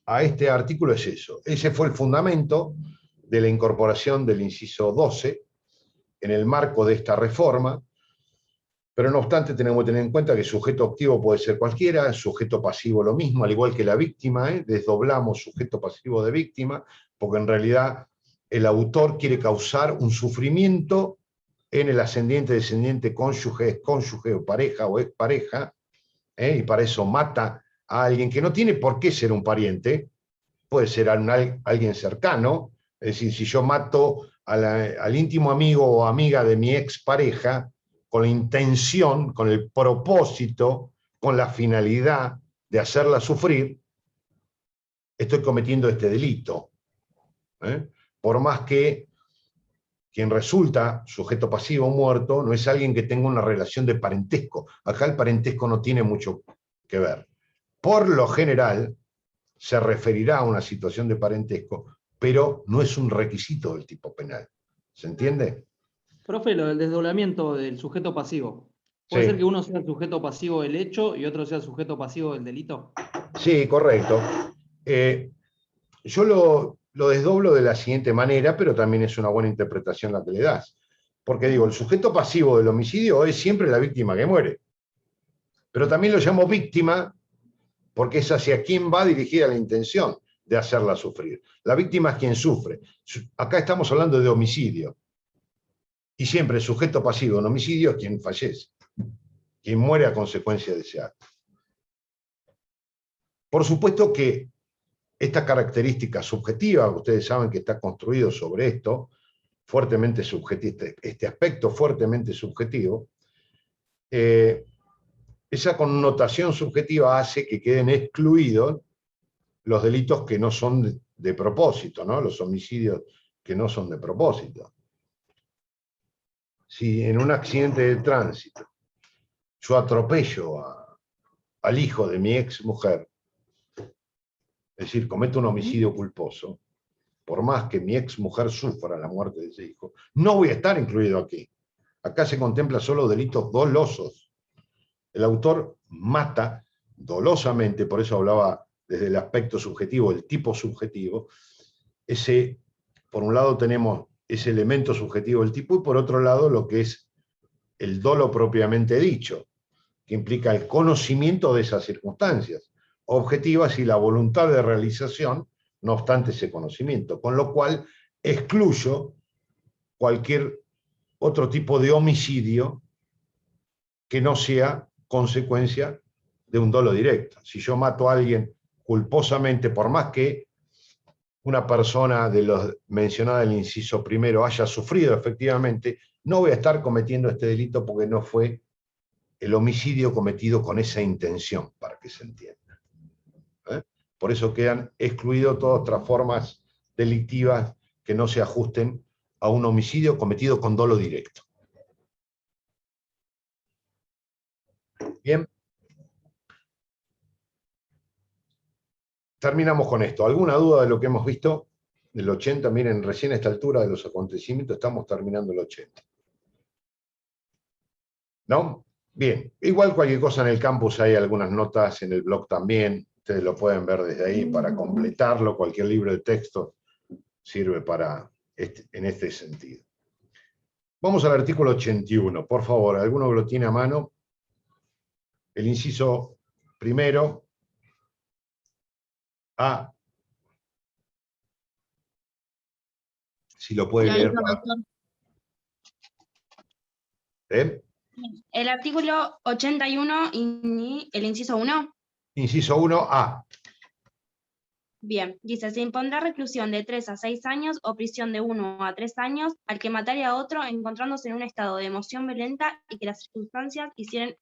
a este artículo es eso. Ese fue el fundamento de la incorporación del inciso 12 en el marco de esta reforma, Pero no obstante tenemos que tener en cuenta que sujeto activo puede ser cualquiera, sujeto pasivo lo mismo, al igual que la víctima, desdoblamos sujeto pasivo de víctima, porque en realidad el autor quiere causar un sufrimiento en el ascendiente, descendiente, cónyuge, cónyuge o pareja o expareja, y para eso mata a alguien que no tiene por qué ser un pariente, puede ser alguien cercano, es decir, si yo mato al íntimo amigo o amiga de mi expareja, con la intención, con el propósito, con la finalidad de hacerla sufrir, estoy cometiendo este delito. Por más que quien resulta sujeto pasivo muerto no es alguien que tenga una relación de parentesco. Acá el parentesco no tiene mucho que ver. Por lo general, se referirá a una situación de parentesco, pero no es un requisito del tipo penal. ¿Se entiende? Profe, lo del desdoblamiento del sujeto pasivo. ¿Puede Sí. ser que uno sea el sujeto pasivo del hecho y otro sea el sujeto pasivo del delito? Sí, correcto. Yo lo desdoblo de la siguiente manera, pero también es una buena interpretación la que le das. Porque digo, el sujeto pasivo del homicidio es siempre la víctima que muere. Pero también lo llamo víctima porque es hacia quien va dirigida la intención de hacerla sufrir. La víctima es quien sufre. Acá estamos hablando de homicidio. Y siempre el sujeto pasivo en homicidio es quien fallece, quien muere a consecuencia de ese acto. Por supuesto que esta característica subjetiva, ustedes saben que está construido sobre esto, fuertemente subjetivo, este aspecto fuertemente subjetivo, esa connotación subjetiva hace que queden excluidos los delitos que no son de propósito, ¿no? Los homicidios que no son de propósito. Si en un accidente de tránsito yo atropello al hijo de mi ex mujer, es decir, cometo un homicidio culposo, por más que mi ex mujer sufra la muerte de ese hijo, no voy a estar incluido aquí. Acá se contempla solo delitos dolosos. El autor mata dolosamente, por eso hablaba desde el aspecto subjetivo, el tipo subjetivo. Por un lado tenemos ese elemento subjetivo del tipo, y por otro lado lo que es el dolo propiamente dicho, que implica el conocimiento de esas circunstancias objetivas y la voluntad de realización, no obstante ese conocimiento, con lo cual excluyo cualquier otro tipo de homicidio que no sea consecuencia de un dolo directo. Si yo mato a alguien culposamente, por más que una persona de los mencionada en el inciso primero haya sufrido efectivamente, no voy a estar cometiendo este delito porque no fue el homicidio cometido con esa intención, para que se entienda. Por eso quedan excluidas todas otras formas delictivas que no se ajusten a un homicidio cometido con dolo directo. Bien. Terminamos con esto. ¿Alguna duda de lo que hemos visto? Del 80, miren, recién a esta altura de los acontecimientos estamos terminando el 80. ¿No? Bien. Igual cualquier cosa en el campus hay algunas notas, en el blog también. Ustedes lo pueden ver desde ahí para completarlo. Cualquier libro de texto sirve en este sentido. Vamos al artículo 81. Por favor, ¿alguno que lo tiene a mano? El inciso primero. A. Si lo puede leer. El artículo 81, el inciso 1. Inciso 1, A. Bien, dice, se impondrá reclusión de 3 a 6 años o prisión de 1 a 3 años al que matare a otro encontrándose en un estado de emoción violenta y que las circunstancias hicieren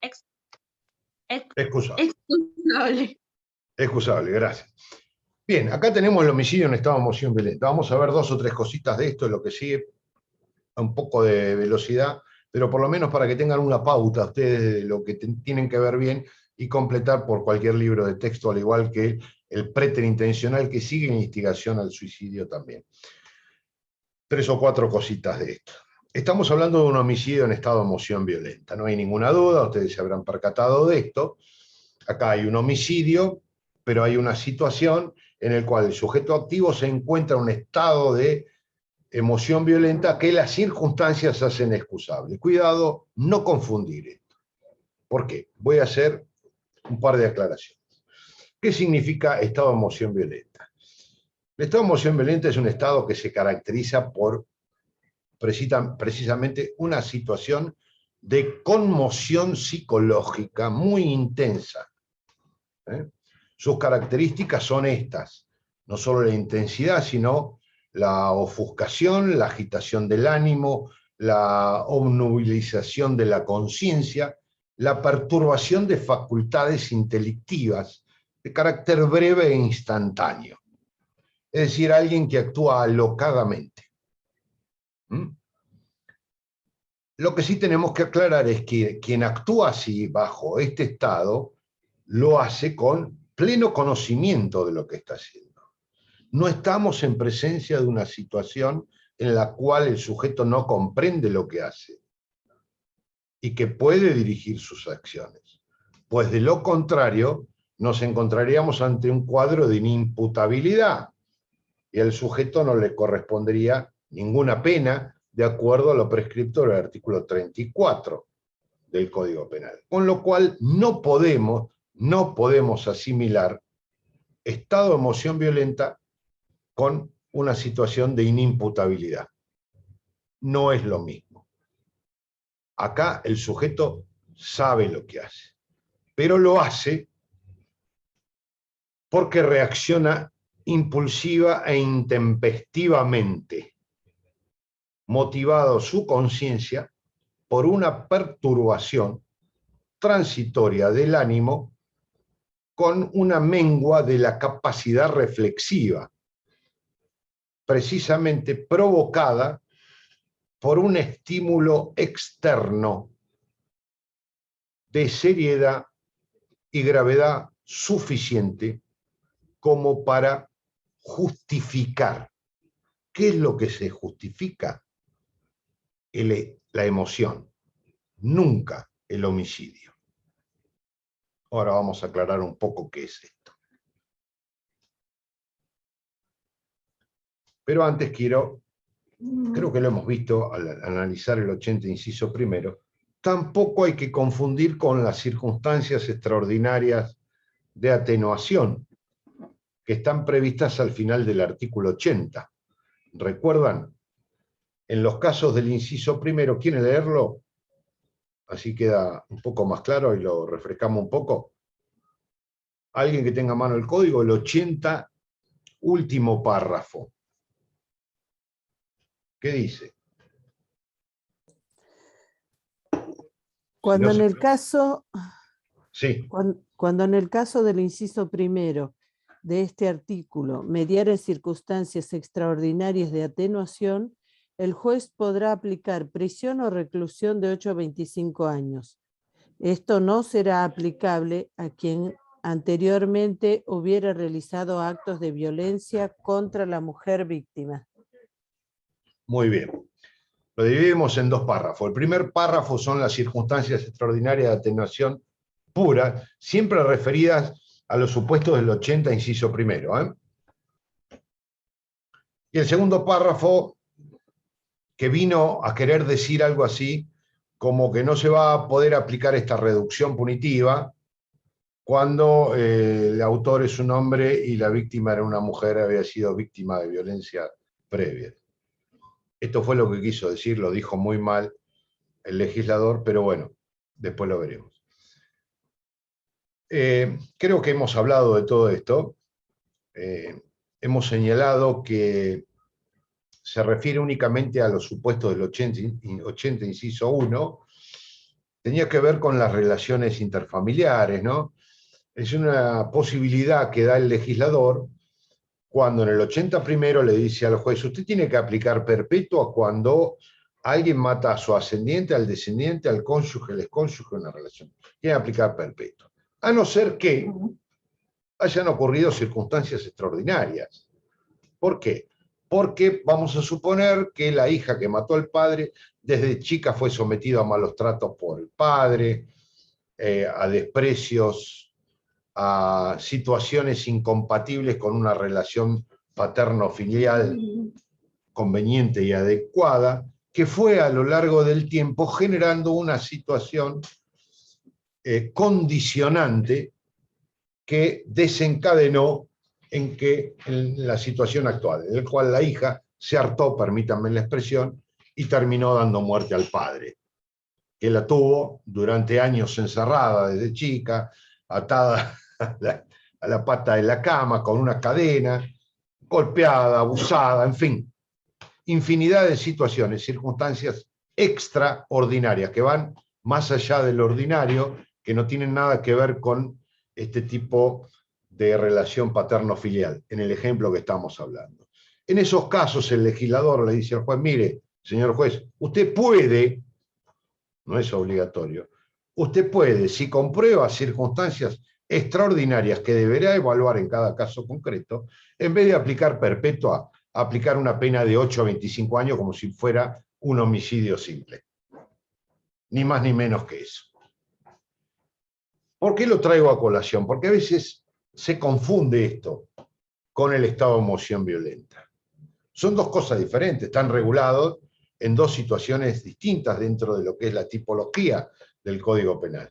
Excusable. excusable. Excusable, gracias. Bien, acá tenemos el homicidio en estado de emoción violenta. Vamos a ver 2 o 3 cositas de esto, lo que sigue, a un poco de velocidad, pero por lo menos para que tengan una pauta ustedes de lo que tienen que ver bien y completar por cualquier libro de texto, al igual que el preterintencional que sigue en instigación al suicidio también. 3 o 4 cositas de esto. Estamos hablando de un homicidio en estado de emoción violenta, no hay ninguna duda, ustedes se habrán percatado de esto. Acá hay un homicidio, pero hay una situación en la cual el sujeto activo se encuentra en un estado de emoción violenta que las circunstancias hacen excusable. Cuidado, no confundir esto. ¿Por qué? Voy a hacer un par de aclaraciones. ¿Qué significa estado de emoción violenta? El estado de emoción violenta es un estado que se caracteriza por precisamente una situación de conmoción psicológica muy intensa. Sus características son estas, no solo la intensidad, sino la ofuscación, la agitación del ánimo, la obnubilización de la conciencia, la perturbación de facultades intelectivas de carácter breve e instantáneo. Es decir, alguien que actúa alocadamente. Lo que sí tenemos que aclarar es que quien actúa así, bajo este estado, lo hace con pleno conocimiento de lo que está haciendo. No estamos en presencia de una situación en la cual el sujeto no comprende lo que hace y que puede dirigir sus acciones. Pues de lo contrario, nos encontraríamos ante un cuadro de inimputabilidad y al sujeto no le correspondería ninguna pena de acuerdo a lo prescripto del artículo 34 del Código Penal. Con lo cual no podemos asimilar estado de emoción violenta con una situación de inimputabilidad. No es lo mismo. Acá el sujeto sabe lo que hace, pero lo hace porque reacciona impulsiva e intempestivamente, motivado su conciencia por una perturbación transitoria del ánimo con una mengua de la capacidad reflexiva, precisamente provocada por un estímulo externo de seriedad y gravedad suficiente como para justificar. ¿Qué es lo que se justifica? La emoción, nunca el homicidio. Ahora vamos a aclarar un poco qué es esto. Pero antes creo que lo hemos visto al analizar el 80 inciso primero, tampoco hay que confundir con las circunstancias extraordinarias de atenuación que están previstas al final del artículo 80. ¿Recuerdan? En los casos del inciso primero, ¿quieren leerlo? Así queda un poco más claro y lo refrescamos un poco. Alguien que tenga a mano el código, el 80, último párrafo. ¿Qué dice? Cuando Si no en el caso, Sí. cuando en el caso del inciso primero de este artículo mediaren circunstancias extraordinarias de atenuación, el juez podrá aplicar prisión o reclusión de 8 a 25 años. Esto no será aplicable a quien anteriormente hubiera realizado actos de violencia contra la mujer víctima. Muy bien. Lo dividimos en dos párrafos. El primer párrafo son las circunstancias extraordinarias de atenuación pura, siempre referidas a los supuestos del 80, inciso primero. Y el segundo párrafo, que vino a querer decir algo así, como que no se va a poder aplicar esta reducción punitiva cuando el autor es un hombre y la víctima era una mujer, había sido víctima de violencia previa. Esto fue lo que quiso decir, lo dijo muy mal el legislador, pero bueno, después lo veremos. Creo que hemos hablado de todo esto. Hemos señalado que se refiere únicamente a los supuestos del 80 inciso 1, tenía que ver con las relaciones interfamiliares, ¿no? Es una posibilidad que da el legislador cuando en el 80 primero le dice al juez, usted tiene que aplicar perpetua cuando alguien mata a su ascendiente, al descendiente, al cónyuge, al excónyuge, una relación. Tiene que aplicar perpetua. A no ser que hayan ocurrido circunstancias extraordinarias. ¿Por qué? Porque vamos a suponer que la hija que mató al padre desde chica fue sometida a malos tratos por el padre, a desprecios, a situaciones incompatibles con una relación paterno-filial conveniente y adecuada, que fue a lo largo del tiempo generando una situación condicionante que desencadenó en la situación actual, en la cual la hija se hartó, permítanme la expresión, y terminó dando muerte al padre, que la tuvo durante años encerrada desde chica, atada a la pata de la cama, con una cadena, golpeada, abusada, en fin, infinidad de situaciones, circunstancias extraordinarias que van más allá del ordinario, que no tienen nada que ver con este tipo de relación paterno-filial, en el ejemplo que estamos hablando. En esos casos el legislador le dice al juez, mire, señor juez, usted puede, no es obligatorio, usted puede, si comprueba circunstancias extraordinarias que deberá evaluar en cada caso concreto, en vez de aplicar perpetua, aplicar una pena de 8 a 25 años como si fuera un homicidio simple. Ni más ni menos que eso. ¿Por qué lo traigo a colación? Porque a veces se confunde esto con el estado de emoción violenta. Son dos cosas diferentes, están regulados en dos situaciones distintas dentro de lo que es la tipología del Código Penal.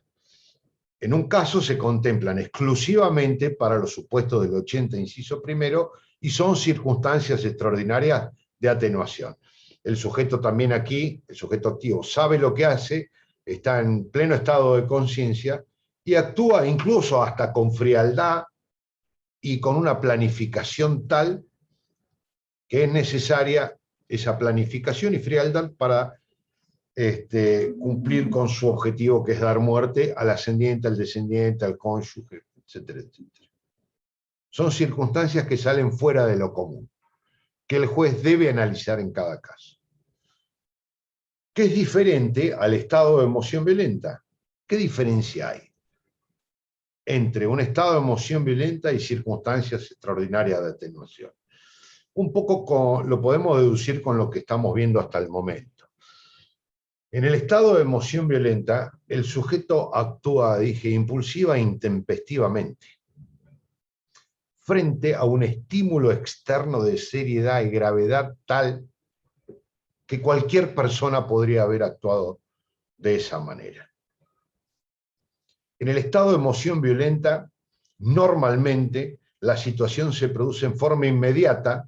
En un caso se contemplan exclusivamente para los supuestos del 80, inciso primero, y son circunstancias extraordinarias de atenuación. El sujeto también aquí, el sujeto activo, sabe lo que hace, está en pleno estado de conciencia y actúa incluso hasta con frialdad y con una planificación tal que es necesaria esa planificación y frialdad para cumplir con su objetivo, que es dar muerte al ascendiente, al descendiente, al cónyuge, etcétera, etcétera. Son circunstancias que salen fuera de lo común, que el juez debe analizar en cada caso. ¿Qué es diferente al estado de emoción violenta? ¿Qué diferencia hay entre un estado de emoción violenta y circunstancias extraordinarias de atenuación? Un poco lo podemos deducir con lo que estamos viendo hasta el momento. En el estado de emoción violenta, el sujeto actúa, dije, impulsiva e intempestivamente, frente a un estímulo externo de seriedad y gravedad tal que cualquier persona podría haber actuado de esa manera. En el estado de emoción violenta, normalmente la situación se produce en forma inmediata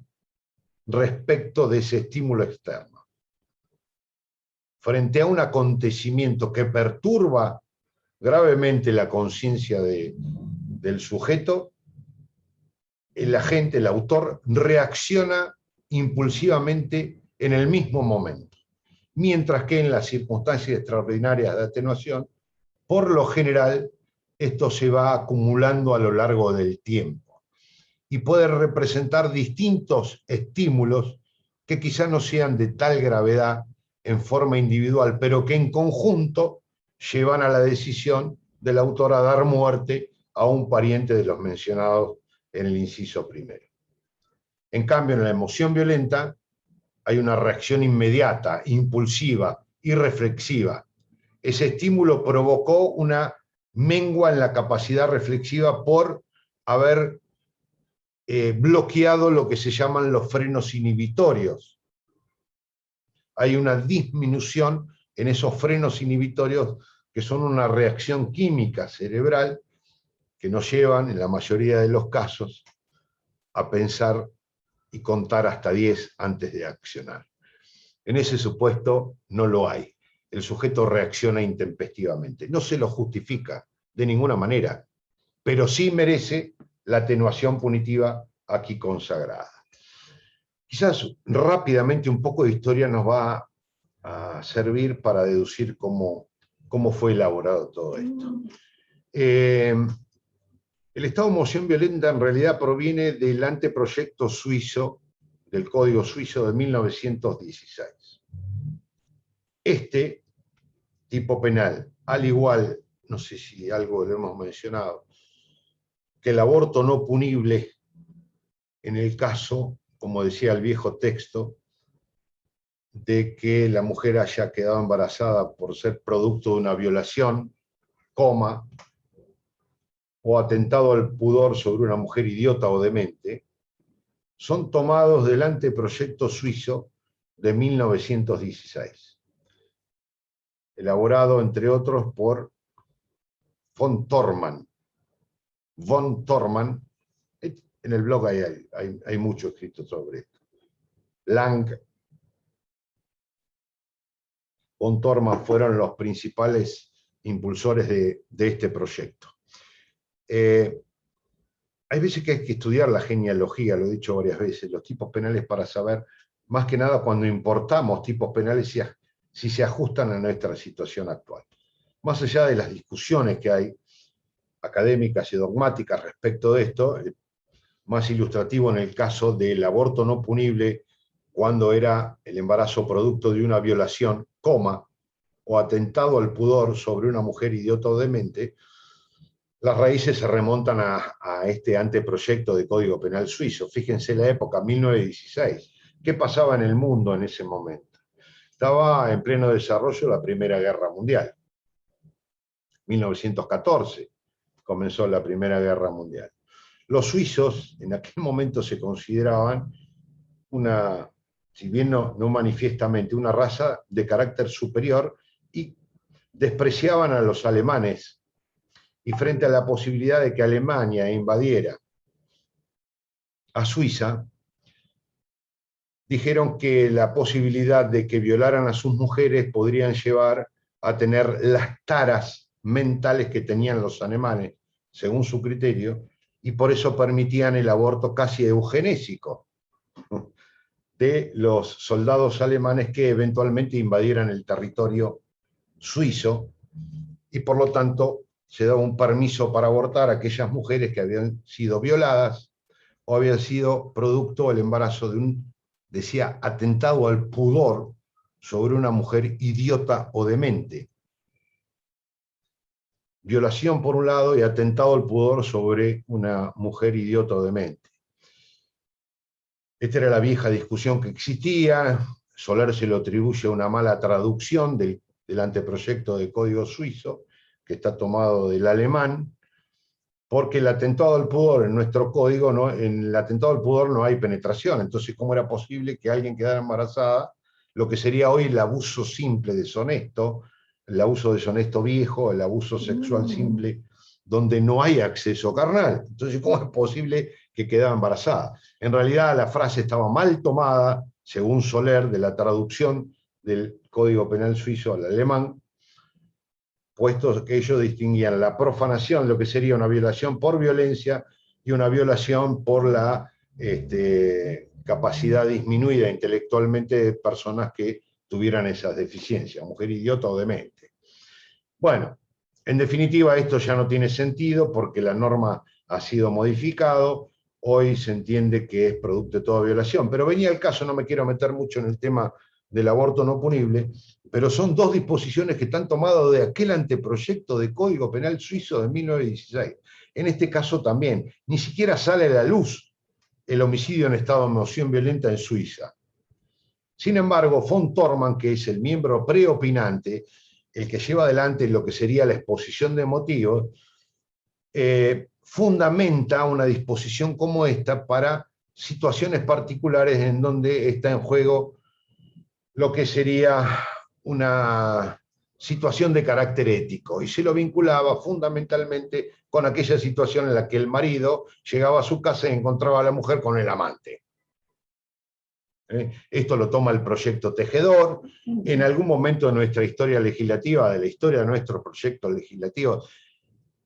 respecto de ese estímulo externo. Frente a un acontecimiento que perturba gravemente la conciencia del sujeto, el agente, el autor, reacciona impulsivamente en el mismo momento, mientras que en las circunstancias extraordinarias de atenuación, por lo general, esto se va acumulando a lo largo del tiempo y puede representar distintos estímulos que quizá no sean de tal gravedad en forma individual, pero que en conjunto llevan a la decisión del autor a dar muerte a un pariente de los mencionados en el inciso primero. En cambio, en la emoción violenta hay una reacción inmediata, impulsiva, irreflexiva. Ese estímulo provocó una mengua en la capacidad reflexiva por haber bloqueado lo que se llaman los frenos inhibitorios. Hay una disminución en esos frenos inhibitorios que son una reacción química cerebral que nos llevan, en la mayoría de los casos, a pensar y contar hasta 10 antes de accionar. En ese supuesto no lo hay. El sujeto reacciona intempestivamente. No se lo justifica de ninguna manera, pero sí merece la atenuación punitiva aquí consagrada. Quizás rápidamente un poco de historia nos va a servir para deducir cómo fue elaborado todo esto. El estado de emoción violenta en realidad proviene del anteproyecto suizo, del Código Suizo de 1916. Este tipo penal, al igual, no sé si algo lo hemos mencionado, que el aborto no punible en el caso, como decía el viejo texto, de que la mujer haya quedado embarazada por ser producto de una violación, o atentado al pudor sobre una mujer idiota o demente, son tomados del anteproyecto suizo de 1916, elaborado, entre otros, por von Thormann. Von Thormann, en el blog hay mucho escrito sobre esto. Lang, von Thormann fueron los principales impulsores de este proyecto. Hay veces que hay que estudiar la genealogía, lo he dicho varias veces, los tipos penales para saber, más que nada cuando importamos tipos penales, si se ajustan a nuestra situación actual. Más allá de las discusiones que hay académicas y dogmáticas respecto de esto, más ilustrativo en el caso del aborto no punible, cuando era el embarazo producto de una violación, o atentado al pudor sobre una mujer idiota o demente, las raíces se remontan a este anteproyecto de Código Penal suizo. Fíjense la época, 1916. ¿Qué pasaba en el mundo en ese momento? Estaba en pleno desarrollo la Primera Guerra Mundial. 1914 comenzó la Primera Guerra Mundial. Los suizos en aquel momento se consideraban una, si bien no manifiestamente, una raza de carácter superior y despreciaban a los alemanes. Y frente a la posibilidad de que Alemania invadiera a Suiza, dijeron que la posibilidad de que violaran a sus mujeres podrían llevar a tener las taras mentales que tenían los alemanes, según su criterio, y por eso permitían el aborto casi eugenésico de los soldados alemanes que eventualmente invadieran el territorio suizo, y por lo tanto se daba un permiso para abortar a aquellas mujeres que habían sido violadas o habían sido producto del embarazo de un, decía, atentado al pudor sobre una mujer idiota o demente. Violación por un lado y atentado al pudor sobre una mujer idiota o demente. Esta era la vieja discusión que existía. Soler se lo atribuye a una mala traducción del anteproyecto de Código Suizo, que está tomado del alemán, porque el atentado al pudor en nuestro código, en el atentado al pudor no hay penetración. Entonces, ¿cómo era posible que alguien quedara embarazada? Lo que sería hoy el abuso simple deshonesto, el abuso deshonesto viejo, el abuso sexual simple, donde no hay acceso carnal. Entonces, ¿cómo es posible que quedara embarazada? En realidad, la frase estaba mal tomada, según Soler, de la traducción del Código Penal suizo al alemán, puesto que ellos distinguían la profanación, lo que sería una violación por violencia, y una violación por la capacidad disminuida intelectualmente de personas que tuvieran esas deficiencias, mujer idiota o demente. Bueno, en definitiva esto ya no tiene sentido porque la norma ha sido modificado, hoy se entiende que es producto de toda violación, pero venía el caso, no me quiero meter mucho en el tema del aborto no punible, pero son dos disposiciones que están tomadas de aquel anteproyecto de Código Penal suizo de 1916. En este caso también, ni siquiera sale a la luz el homicidio en estado de emoción violenta en Suiza. Sin embargo, von Thormann, que es el miembro preopinante, el que lleva adelante lo que sería la exposición de motivos, fundamenta una disposición como esta para situaciones particulares en donde está en juego lo que sería una situación de carácter ético, y se lo vinculaba fundamentalmente con aquella situación en la que el marido llegaba a su casa y encontraba a la mujer con el amante. Esto lo toma el proyecto Tejedor. En algún momento de nuestra historia legislativa, de la historia de nuestros proyectos legislativos,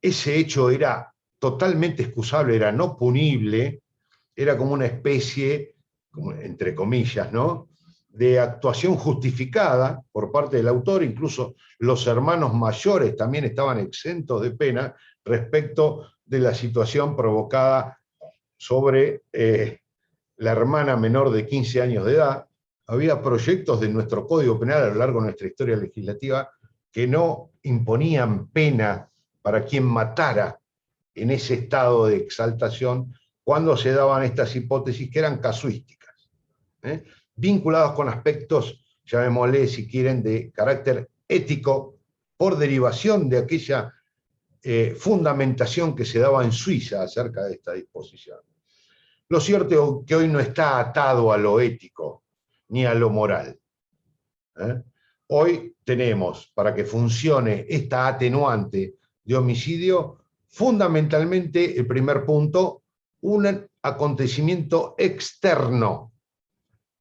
ese hecho era totalmente excusable, era no punible, era como una especie, entre comillas, ¿no?, de actuación justificada por parte del autor. Incluso los hermanos mayores también estaban exentos de pena respecto de la situación provocada sobre la hermana menor de 15 años de edad. Había proyectos de nuestro Código Penal a lo largo de nuestra historia legislativa que no imponían pena para quien matara en ese estado de exaltación cuando se daban estas hipótesis que eran casuísticas, vinculados con aspectos, llamémosle si quieren, de carácter ético, por derivación de aquella fundamentación que se daba en Suiza acerca de esta disposición. Lo cierto es que hoy no está atado a lo ético ni a lo moral. Hoy tenemos, para que funcione esta atenuante de homicidio, fundamentalmente, el primer punto, un acontecimiento externo,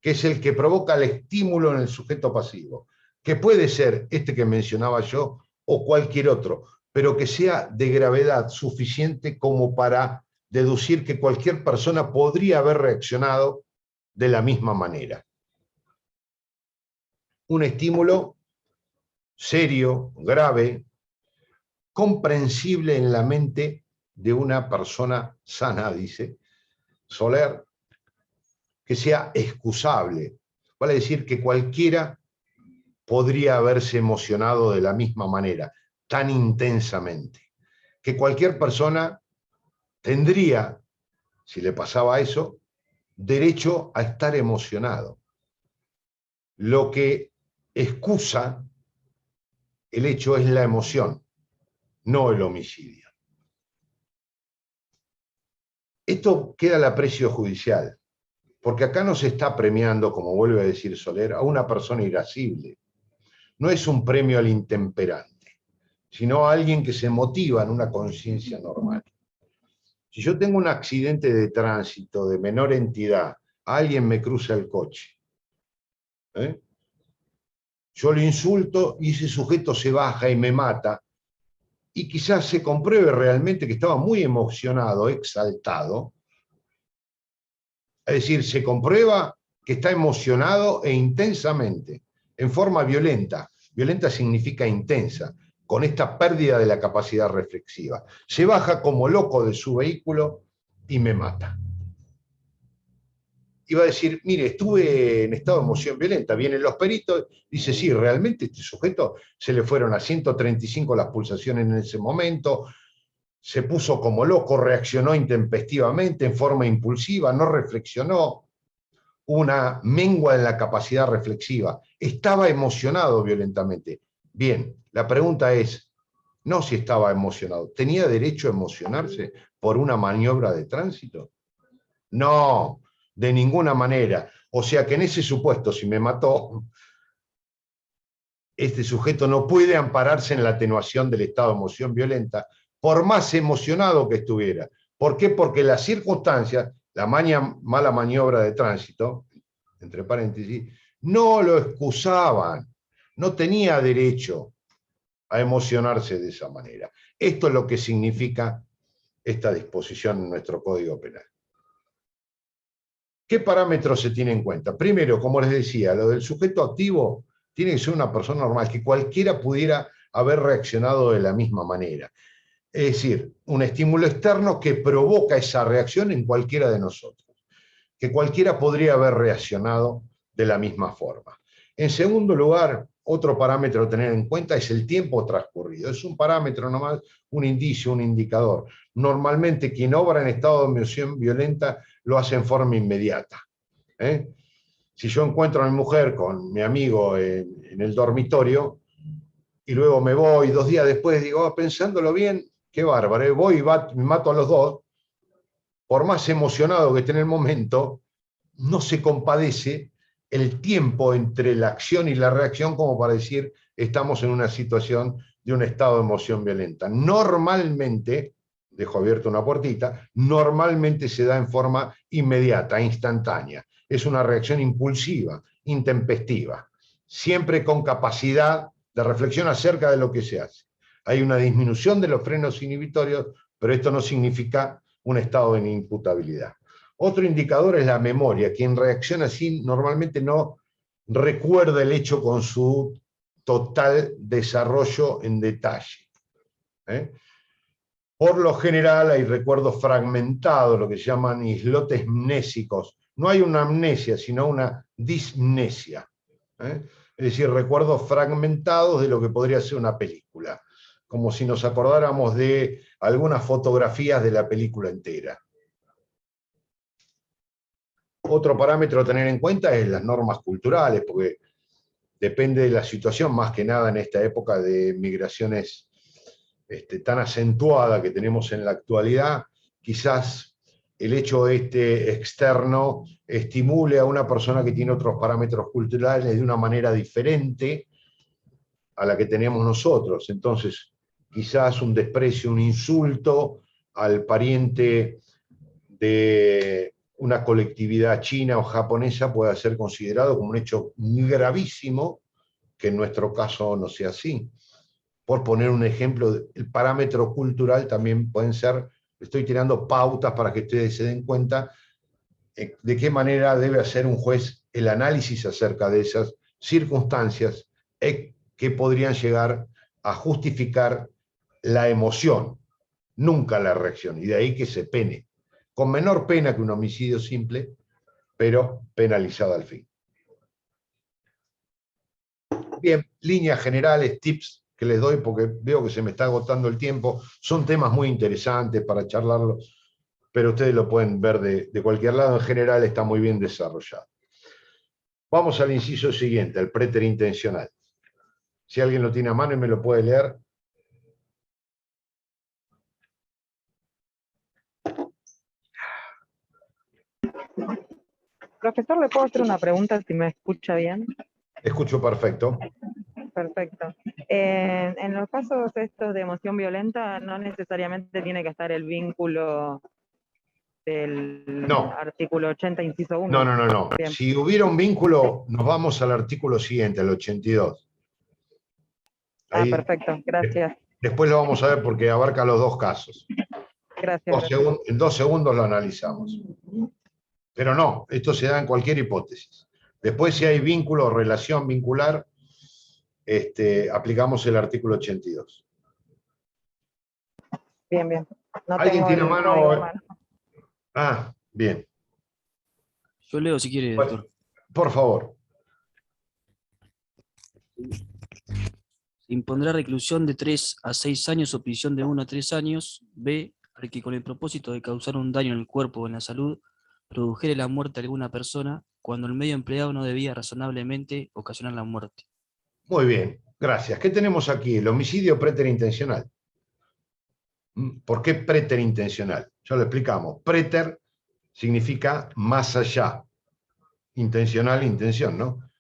que es el que provoca el estímulo en el sujeto pasivo, que puede ser este que mencionaba yo o cualquier otro, pero que sea de gravedad suficiente como para deducir que cualquier persona podría haber reaccionado de la misma manera. Un estímulo serio, grave, comprensible en la mente de una persona sana, dice Soler, que sea excusable. Vale decir que cualquiera podría haberse emocionado de la misma manera, tan intensamente. Que cualquier persona tendría, si le pasaba eso, derecho a estar emocionado. Lo que excusa el hecho es la emoción, no el homicidio. Esto queda al aprecio judicial, porque acá no se está premiando, como vuelve a decir Soler, a una persona irascible. No es un premio al intemperante, sino a alguien que se motiva en una conciencia normal. Si yo tengo un accidente de tránsito de menor entidad, alguien me cruza el coche, yo le insulto y ese sujeto se baja y me mata, y quizás se compruebe realmente que estaba muy emocionado, exaltado. Es decir, se comprueba que está emocionado e intensamente, en forma violenta. Violenta significa intensa, con esta pérdida de la capacidad reflexiva. Se baja como loco de su vehículo y me mata. Iba a decir, mire, estuve en estado de emoción violenta. Vienen los peritos, dice, sí, realmente este sujeto se le fueron a 135 las pulsaciones en ese momento, se puso como loco, reaccionó intempestivamente, en forma impulsiva, no reflexionó, una mengua en la capacidad reflexiva, estaba emocionado violentamente. Bien, la pregunta es, no si estaba emocionado, ¿tenía derecho a emocionarse por una maniobra de tránsito? No, de ninguna manera. O sea que en ese supuesto, si me mató, este sujeto no puede ampararse en la atenuación del estado de emoción violenta, por más emocionado que estuviera. ¿Por qué? Porque las circunstancias, la mala maniobra de tránsito, entre paréntesis, no lo excusaban, no tenía derecho a emocionarse de esa manera. Esto es lo que significa esta disposición en nuestro Código Penal. ¿Qué parámetros se tienen en cuenta? Primero, como les decía, lo del sujeto activo tiene que ser una persona normal, que cualquiera pudiera haber reaccionado de la misma manera. Es decir, un estímulo externo que provoca esa reacción en cualquiera de nosotros, que cualquiera podría haber reaccionado de la misma forma. En segundo lugar, otro parámetro a tener en cuenta es el tiempo transcurrido. Es un parámetro nomás, un indicio, un indicador. Normalmente quien obra en estado de emoción violenta lo hace en forma inmediata. Si yo encuentro a mi mujer con mi amigo en el dormitorio y luego me voy 2 días después, digo, pensándolo bien, qué bárbaro, voy y me mato a los dos, por más emocionado que esté en el momento, no se compadece el tiempo entre la acción y la reacción como para decir estamos en una situación de un estado de emoción violenta. Normalmente, dejo abierta una puertita, normalmente se da en forma inmediata, instantánea. Es una reacción impulsiva, intempestiva, siempre con capacidad de reflexión acerca de lo que se hace. Hay una disminución de los frenos inhibitorios, pero esto no significa un estado de inimputabilidad. Otro indicador es la memoria. Quien reacciona así normalmente no recuerda el hecho con su total desarrollo en detalle. Por lo general hay recuerdos fragmentados, lo que se llaman islotes mnésicos. No hay una amnesia, sino una dismnesia. Es decir, recuerdos fragmentados de lo que podría ser una película, como si nos acordáramos de algunas fotografías de la película entera. Otro parámetro a tener en cuenta es las normas culturales, porque depende de la situación, más que nada en esta época de migraciones tan acentuada que tenemos en la actualidad, quizás el hecho externo estimule a una persona que tiene otros parámetros culturales de una manera diferente a la que tenemos nosotros. Entonces, quizás un desprecio, un insulto al pariente de una colectividad china o japonesa pueda ser considerado como un hecho gravísimo, que en nuestro caso no sea así. Por poner un ejemplo, el parámetro cultural también pueden ser, estoy tirando pautas para que ustedes se den cuenta de qué manera debe hacer un juez el análisis acerca de esas circunstancias que podrían llegar a justificar la emoción, nunca la reacción, y de ahí que se pene, con menor pena que un homicidio simple, pero penalizado al fin. Bien, líneas generales, tips que les doy porque veo que se me está agotando el tiempo, son temas muy interesantes para charlarlos, pero ustedes lo pueden ver de cualquier lado, en general está muy bien desarrollado. Vamos al inciso siguiente, el preterintencional. Si alguien lo tiene a mano y me lo puede leer. Profesor, ¿le puedo hacer una pregunta si me escucha bien? Escucho perfecto. Perfecto. En los casos estos de emoción violenta, no necesariamente tiene que estar el vínculo del artículo 80, inciso 1. No. Bien. Si hubiera un vínculo, nos vamos al artículo siguiente, al 82. Ahí, perfecto, gracias. Después lo vamos a ver porque abarca los dos casos. Gracias. En 2 segundos lo analizamos. Pero no, esto se da en cualquier hipótesis. Después, si hay vínculo o relación vincular, aplicamos el artículo 82. Bien. No ¿Alguien tiene tengo mano? Ah, bien. Yo leo si quiere, Bueno, doctor. por favor. Se impondrá reclusión de 3 a 6 años o prisión de 1 a 3 años. B, al que con el propósito de causar un daño en el cuerpo o en la salud, produjere la muerte de alguna persona, cuando el medio empleado no debía razonablemente ocasionar la muerte. Muy bien, gracias. ¿Qué tenemos aquí? El homicidio preterintencional. ¿Por qué preterintencional? Ya lo explicamos. Preter significa más allá. Intencional, intención, ¿no?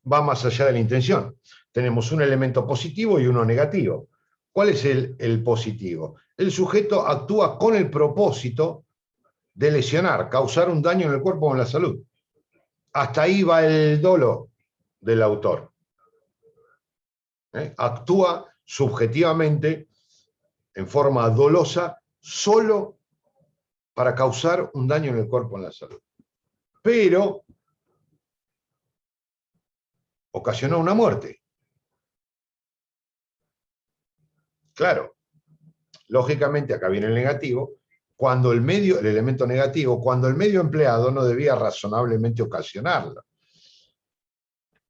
Va más allá de la intención. Tenemos un elemento positivo y uno negativo. ¿Cuál es el positivo? El sujeto actúa con el propósito de lesionar, causar un daño en el cuerpo o en la salud. Hasta ahí va el dolo del autor. Actúa subjetivamente, en forma dolosa, solo para causar un daño en el cuerpo o en la salud. Pero ocasionó una muerte. Claro, lógicamente acá viene el negativo, cuando el elemento negativo, cuando el medio empleado no debía razonablemente ocasionarlo.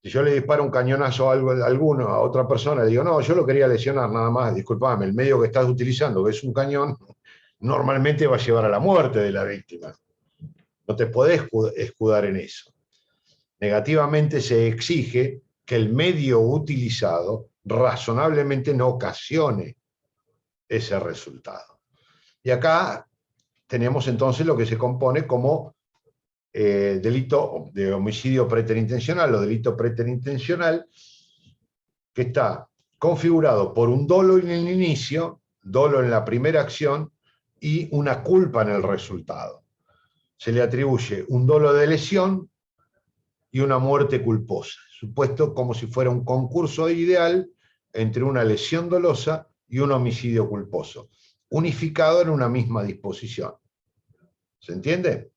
Si yo le disparo un cañonazo a otra persona, le digo, no, yo lo quería lesionar nada más, discúlpame, el medio que estás utilizando, que es un cañón, normalmente va a llevar a la muerte de la víctima. No te podés escudar en eso. Negativamente se exige que el medio utilizado razonablemente no ocasione ese resultado. Y acá tenemos entonces lo que se compone como delito de homicidio preterintencional o delito preterintencional, que está configurado por un dolo en el inicio, dolo en la primera acción y una culpa en el resultado. Se le atribuye un dolo de lesión y una muerte culposa, supuesto como si fuera un concurso ideal entre una lesión dolosa y un homicidio culposo, unificado en una misma disposición. ¿Se entiende?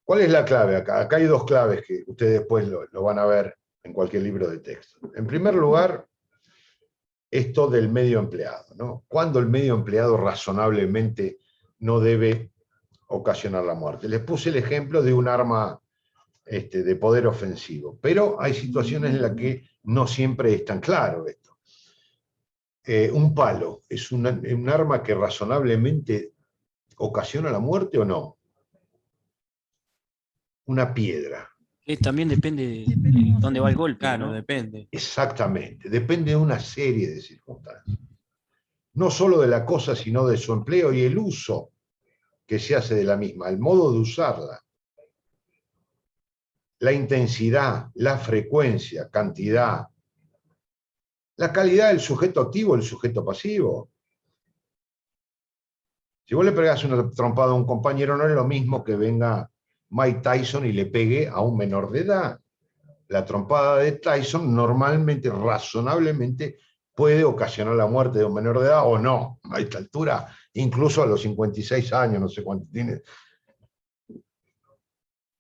¿Cuál es la clave acá? Acá hay dos claves que ustedes después lo van a ver en cualquier libro de texto. En primer lugar, esto del medio empleado, ¿no? Cuando el medio empleado razonablemente no debe ocasionar la muerte. Les puse el ejemplo de un arma de poder ofensivo, pero hay situaciones en las que no siempre es tan claro esto. Un palo, ¿es un arma que razonablemente ocasiona la muerte o no? Una piedra. También depende de dónde va el golpe. Claro, ¿no? depende. Exactamente, depende de una serie de circunstancias. No solo de la cosa, sino de su empleo y el uso que se hace de la misma, el modo de usarla. La intensidad, la frecuencia, cantidad, La calidad del sujeto activo, el sujeto pasivo. Si vos le pegás una trompada a un compañero, no es lo mismo que venga Mike Tyson y le pegue a un menor de edad. La trompada de Tyson normalmente, razonablemente, puede ocasionar la muerte de un menor de edad o no, a esta altura, incluso a los 56 años, no sé cuánto tiene.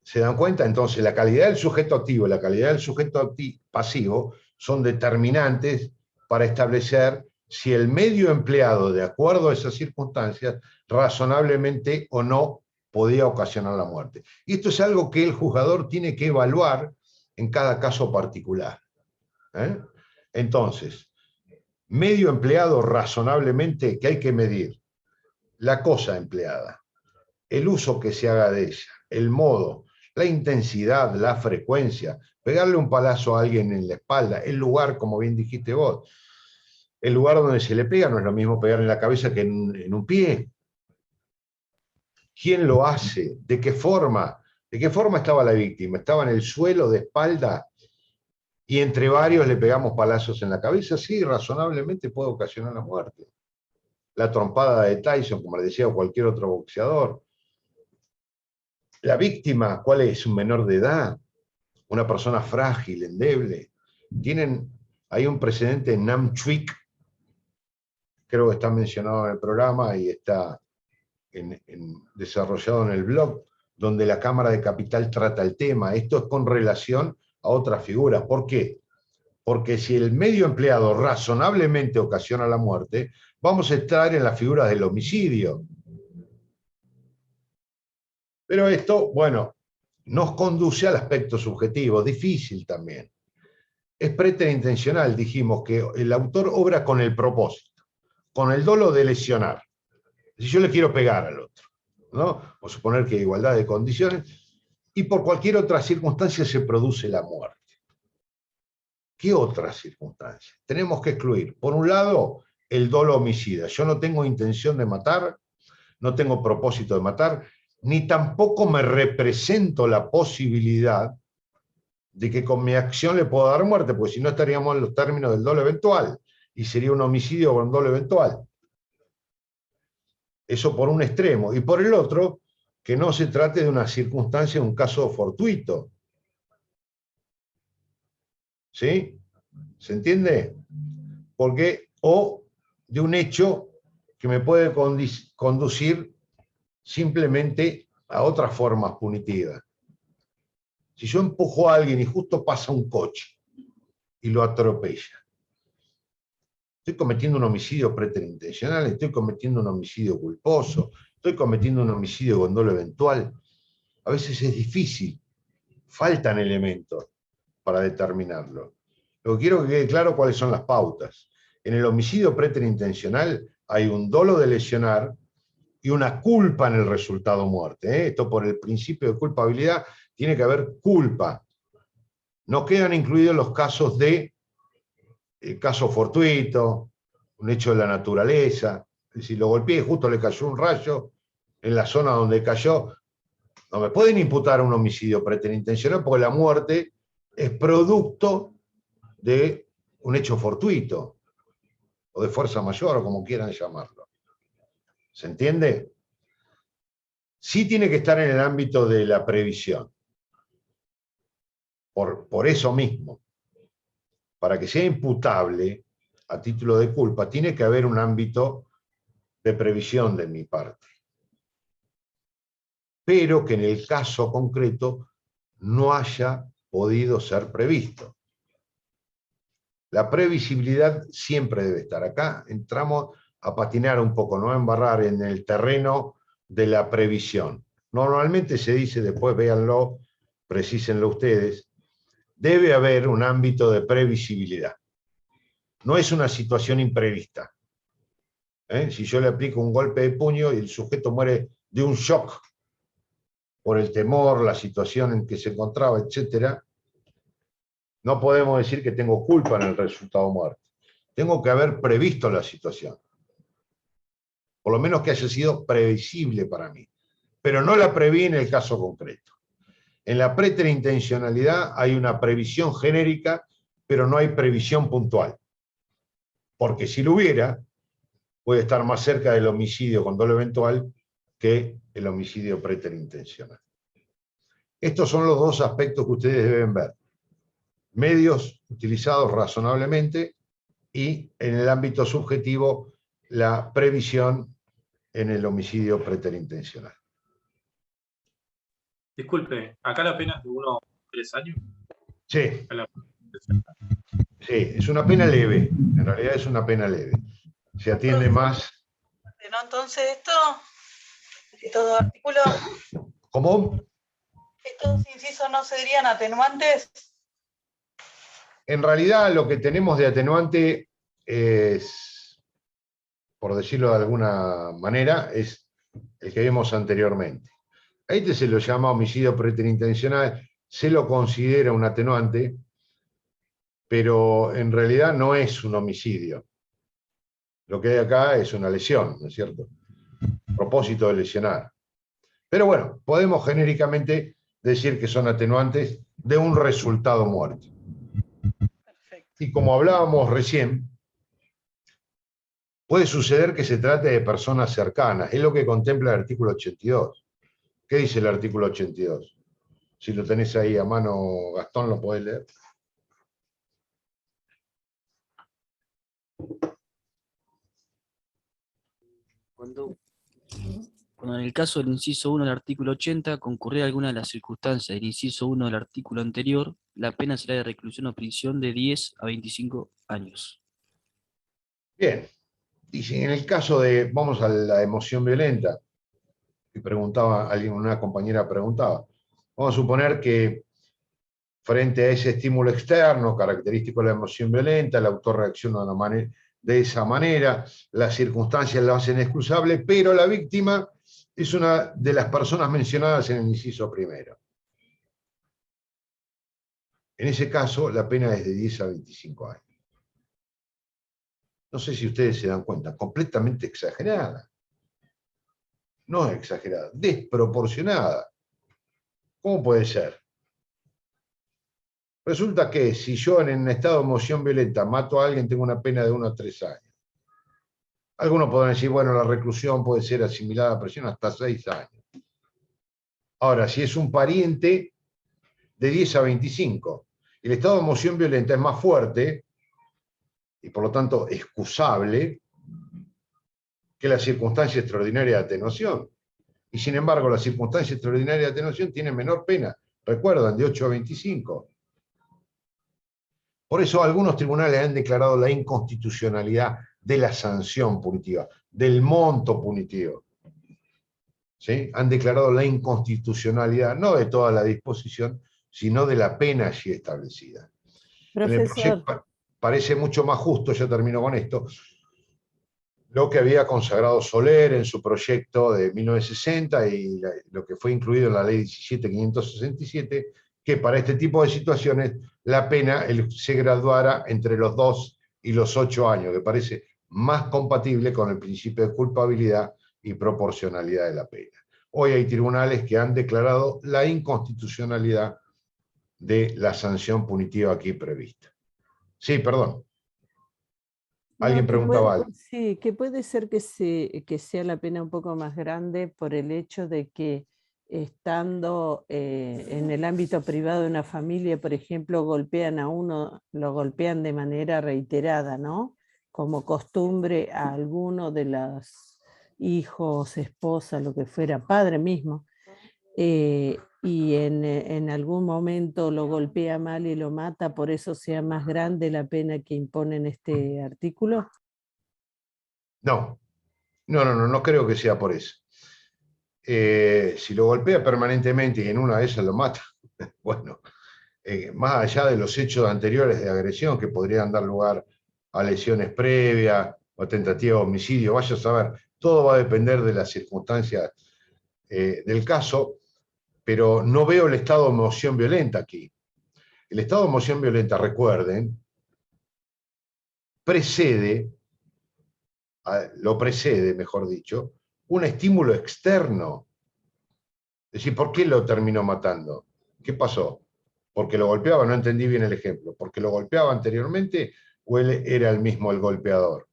¿Se dan cuenta? Entonces, la calidad del sujeto activo y la calidad del sujeto pasivo son determinantes para establecer si el medio empleado, de acuerdo a esas circunstancias, razonablemente o no podía ocasionar la muerte. Y esto es algo que el juzgador tiene que evaluar en cada caso particular. Entonces, medio empleado razonablemente, ¿qué hay que medir? La cosa empleada, el uso que se haga de ella, el modo, la intensidad, la frecuencia, pegarle un palazo a alguien en la espalda, el lugar, como bien dijiste vos. El lugar donde se le pega no es lo mismo pegar en la cabeza que en un pie. ¿Quién lo hace? ¿De qué forma? ¿De qué forma estaba la víctima? ¿Estaba en el suelo de espalda y entre varios le pegamos palazos en la cabeza? Sí, razonablemente puede ocasionar la muerte. La trompada de Tyson, como le decía cualquier otro boxeador. La víctima, ¿cuál es? Un menor de edad, una persona frágil, endeble. Hay un precedente en Nam Chuic, creo que está mencionado en el programa y está desarrollado en el blog, donde la Cámara de Capital trata el tema. Esto es con relación a otras figuras. ¿Por qué? Porque si el medio empleado razonablemente ocasiona la muerte, vamos a estar en las figuras del homicidio. Pero esto, bueno, nos conduce al aspecto subjetivo, difícil también. Es preterintencional, dijimos que el autor obra con el propósito, con el dolo de lesionar. Si yo le quiero pegar al otro, ¿no? O suponer que hay igualdad de condiciones, y por cualquier otra circunstancia se produce la muerte. ¿Qué otras circunstancias? Tenemos que excluir, por un lado, el dolo homicida. Yo no tengo intención de matar, no tengo propósito de matar, ni tampoco me represento la posibilidad de que con mi acción le puedo dar muerte, porque si no estaríamos en los términos del dolo eventual, y sería un homicidio con dolo eventual. Eso por un extremo. Y por el otro, que no se trate de una circunstancia, de un caso fortuito. ¿Sí? ¿Se entiende? Porque, o de un hecho que me puede conducir simplemente a otras formas punitivas. Si yo empujo a alguien y justo pasa un coche y lo atropella, estoy cometiendo un homicidio preterintencional, estoy cometiendo un homicidio culposo, estoy cometiendo un homicidio con dolo eventual. A veces es difícil, faltan elementos para determinarlo. Lo que quiero que quede claro cuáles son las pautas. En el homicidio preterintencional hay un dolo de lesionar y una culpa en el resultado muerte. Esto por el principio de culpabilidad tiene que haber culpa. No quedan incluidos los casos de caso fortuito, un hecho de la naturaleza. Es decir, lo golpeé y justo le cayó un rayo en la zona donde cayó. No me pueden imputar un homicidio preterintencional porque la muerte es producto de un hecho fortuito o de fuerza mayor, o como quieran llamarlo. ¿Se entiende? Sí tiene que estar en el ámbito de la previsión. Por eso mismo. Para que sea imputable a título de culpa, tiene que haber un ámbito de previsión de mi parte. Pero que en el caso concreto no haya podido ser previsto. La previsibilidad siempre debe estar. Acá entramos a patinar un poco, no a embarrar en el terreno de la previsión. Normalmente se dice, después véanlo, precísenlo ustedes, debe haber un ámbito de previsibilidad. No es una situación imprevista. Si yo le aplico un golpe de puño y el sujeto muere de un shock por el temor, la situación en que se encontraba, etc., no podemos decir que tengo culpa en el resultado muerte. Tengo que haber previsto la situación. Por lo menos que haya sido previsible para mí. Pero no la preví en el caso concreto. En la preterintencionalidad hay una previsión genérica, pero no hay previsión puntual. porque si lo hubiera, puede estar más cerca del homicidio con dolo eventual que el homicidio preterintencional. Estos son los dos aspectos que ustedes deben ver. Medios utilizados razonablemente y en el ámbito subjetivo la previsión en el homicidio preterintencional. Disculpe, ¿acá la pena es de 1 a 3 años? Sí. Sí, es una pena leve. En realidad es una pena leve. Se atiende más. ¿No? Entonces estos artículos, ¿Cómo? estos incisos no serían atenuantes. En realidad lo que tenemos de atenuante es, por decirlo de alguna manera, es el que vimos anteriormente. A este se lo llama homicidio preterintencional, se lo considera un atenuante, pero en realidad no es un homicidio. Lo que hay acá es una lesión, ¿no es cierto? Propósito de lesionar. Pero bueno, podemos genéricamente decir que son atenuantes de un resultado muerto. Y como hablábamos recién, puede suceder que se trate de personas cercanas. Es lo que contempla el artículo 82. ¿Qué dice el artículo 82? Si lo tenés ahí a mano, Gastón, ¿lo podés leer? Cuando en el caso del inciso 1 del artículo 80 concurriera alguna de las circunstancias del inciso 1 del artículo anterior, la pena será de reclusión o prisión de 10 a 25 años. Bien. Y si en el caso de, vamos a la emoción violenta, que preguntaba, alguien, una compañera preguntaba, vamos a suponer que frente a ese estímulo externo, característico de la emoción violenta, el autor reacciona de esa manera, las circunstancias lo hacen excusable, pero la víctima es una de las personas mencionadas en el inciso primero. En ese caso, la pena es de 10 a 25 años. No sé si ustedes se dan cuenta, completamente exagerada. No es exagerada, desproporcionada. ¿Cómo puede ser? Resulta que si yo en estado de emoción violenta mato a alguien, tengo una pena de 1 a 3 años. Algunos podrán decir, bueno, la reclusión puede ser asimilada a prisión hasta 6 años. Ahora, si es un pariente, de 10 a 25. El estado de emoción violenta es más fuerte y por lo tanto excusable que la circunstancia extraordinaria de atenuación. Y sin embargo, la circunstancia extraordinaria de atenuación tiene menor pena. Recuerdan, de 8 a 25. Por eso algunos tribunales han declarado la inconstitucionalidad de la sanción punitiva, del monto punitivo. ¿Sí? Han declarado la inconstitucionalidad, no de toda la disposición, sino de la pena allí establecida. En el proyecto parece mucho más justo, ya termino con esto, lo que había consagrado Soler en su proyecto de 1960 y lo que fue incluido en la ley 17.567, que para este tipo de situaciones la pena se graduara entre los 2 y los 8 años, que parece más compatible con el principio de culpabilidad y proporcionalidad de la pena. Hoy hay tribunales que han declarado la inconstitucionalidad de la sanción punitiva aquí prevista. Sí, perdón. Alguien preguntaba algo. Sí, que puede ser que sea la pena un poco más grande por el hecho de que estando en el ámbito privado de una familia, por ejemplo, golpean a uno, lo golpean de manera reiterada, ¿no? Como costumbre a alguno de los hijos, esposa, lo que fuera, padre mismo, y en algún momento lo golpea mal y lo mata, por eso sea más grande la pena que impone en este artículo. No creo que sea por eso. Si lo golpea permanentemente y en una de esas lo mata, bueno, más allá de los hechos anteriores de agresión que podrían dar lugar a lesiones previas o tentativa de homicidio, vaya a saber, todo va a depender de las circunstancias del caso, pero no veo el estado de emoción violenta aquí. El estado de emoción violenta, recuerden, lo precede, mejor dicho, un estímulo externo. Es decir, ¿por qué lo terminó matando? ¿Qué pasó? ¿Porque lo golpeaba? No entendí bien el ejemplo. ¿Porque lo golpeaba anteriormente ¿O él era el mismo el golpeador?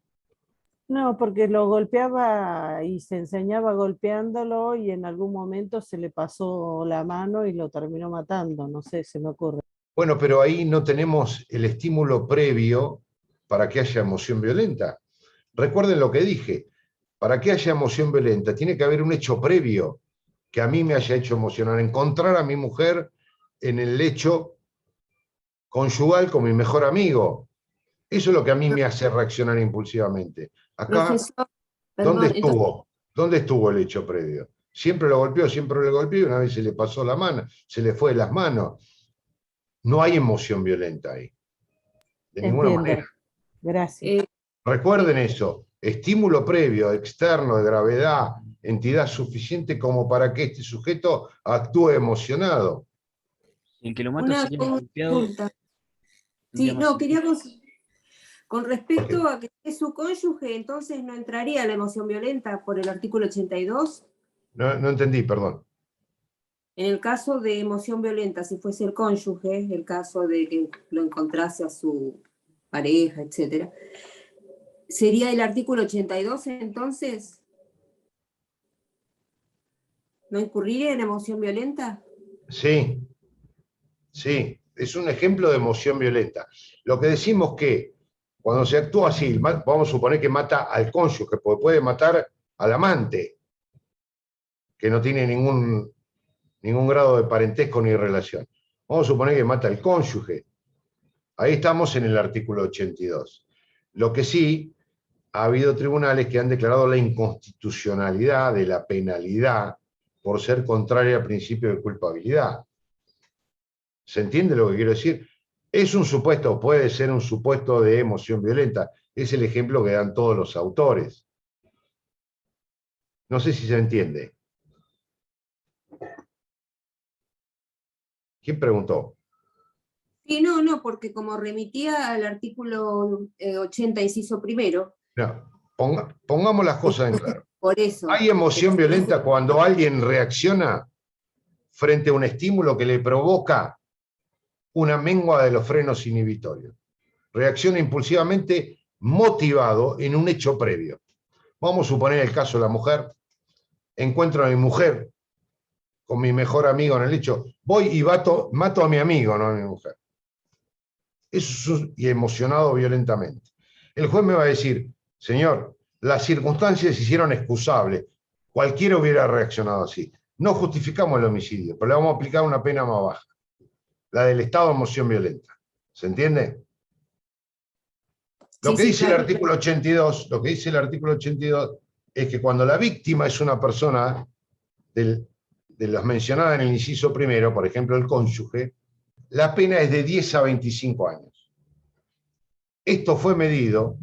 No, porque lo golpeaba y se enseñaba golpeándolo y en algún momento se le pasó la mano y lo terminó matando, no sé, se me ocurre. Bueno, pero ahí no tenemos el estímulo previo para que haya emoción violenta. Recuerden lo que dije, para que haya emoción violenta tiene que haber un hecho previo que a mí me haya hecho emocionar. Encontrar a mi mujer en el lecho conyugal con mi mejor amigo. Eso es lo que a mí me hace reaccionar impulsivamente. Acá, Profesor, ¿dónde perdón, estuvo? ¿Dónde estuvo el hecho previo? Siempre lo golpeó, siempre lo golpeó y una vez se le pasó la mano, se le fue de las manos. No hay emoción violenta ahí, de ninguna Entiendo. manera. Gracias. Recuerden eso, estímulo previo, externo, de gravedad, entidad suficiente como para que este sujeto actúe emocionado. En que lo mata una sería golpeado. consulta. Sí, no, quería con respecto a que es su cónyuge, entonces no entraría la emoción violenta por el artículo 82. No entendí, perdón. En el caso de emoción violenta, si fuese el cónyuge, el caso de que lo encontrase a su pareja, etcétera, ¿sería el artículo 82 entonces? ¿No incurriría en emoción violenta? Sí, sí, es un ejemplo de emoción violenta. Lo que decimos que cuando se actúa así, vamos a suponer que mata al cónyuge, porque puede matar al amante, que no tiene ningún grado de parentesco ni relación. Vamos a suponer que mata al cónyuge. Ahí estamos en el artículo 82. Lo que sí, ha habido tribunales que han declarado la inconstitucionalidad de la penalidad por ser contraria al principio de culpabilidad. ¿Se entiende lo que quiero decir? Es un supuesto, puede ser un supuesto de emoción violenta. Es el ejemplo que dan todos los autores. No sé si se entiende. ¿Quién preguntó? Sí, no, porque como remitía al artículo 80, inciso primero. No, pongamos las cosas en claro. Por eso. Hay emoción violenta cuando alguien reacciona frente a un estímulo que le provoca una mengua de los frenos inhibitorios. Reacciona impulsivamente motivado en un hecho previo. Vamos a suponer el caso de la mujer. Encuentro a mi mujer con mi mejor amigo en el lecho. Voy y mato a mi amigo, no a mi mujer. Eso es y emocionado violentamente. El juez me va a decir, señor, las circunstancias se hicieron excusables. Cualquiera hubiera reaccionado así. No justificamos el homicidio, pero le vamos a aplicar una pena más baja. La del estado de emoción violenta. ¿Se entiende? Lo que dice el artículo 82, lo que dice el artículo 82 es que cuando la víctima es una persona de las mencionadas en el inciso primero, por ejemplo el cónyuge, la pena es de 10 a 25 años. Esto fue medido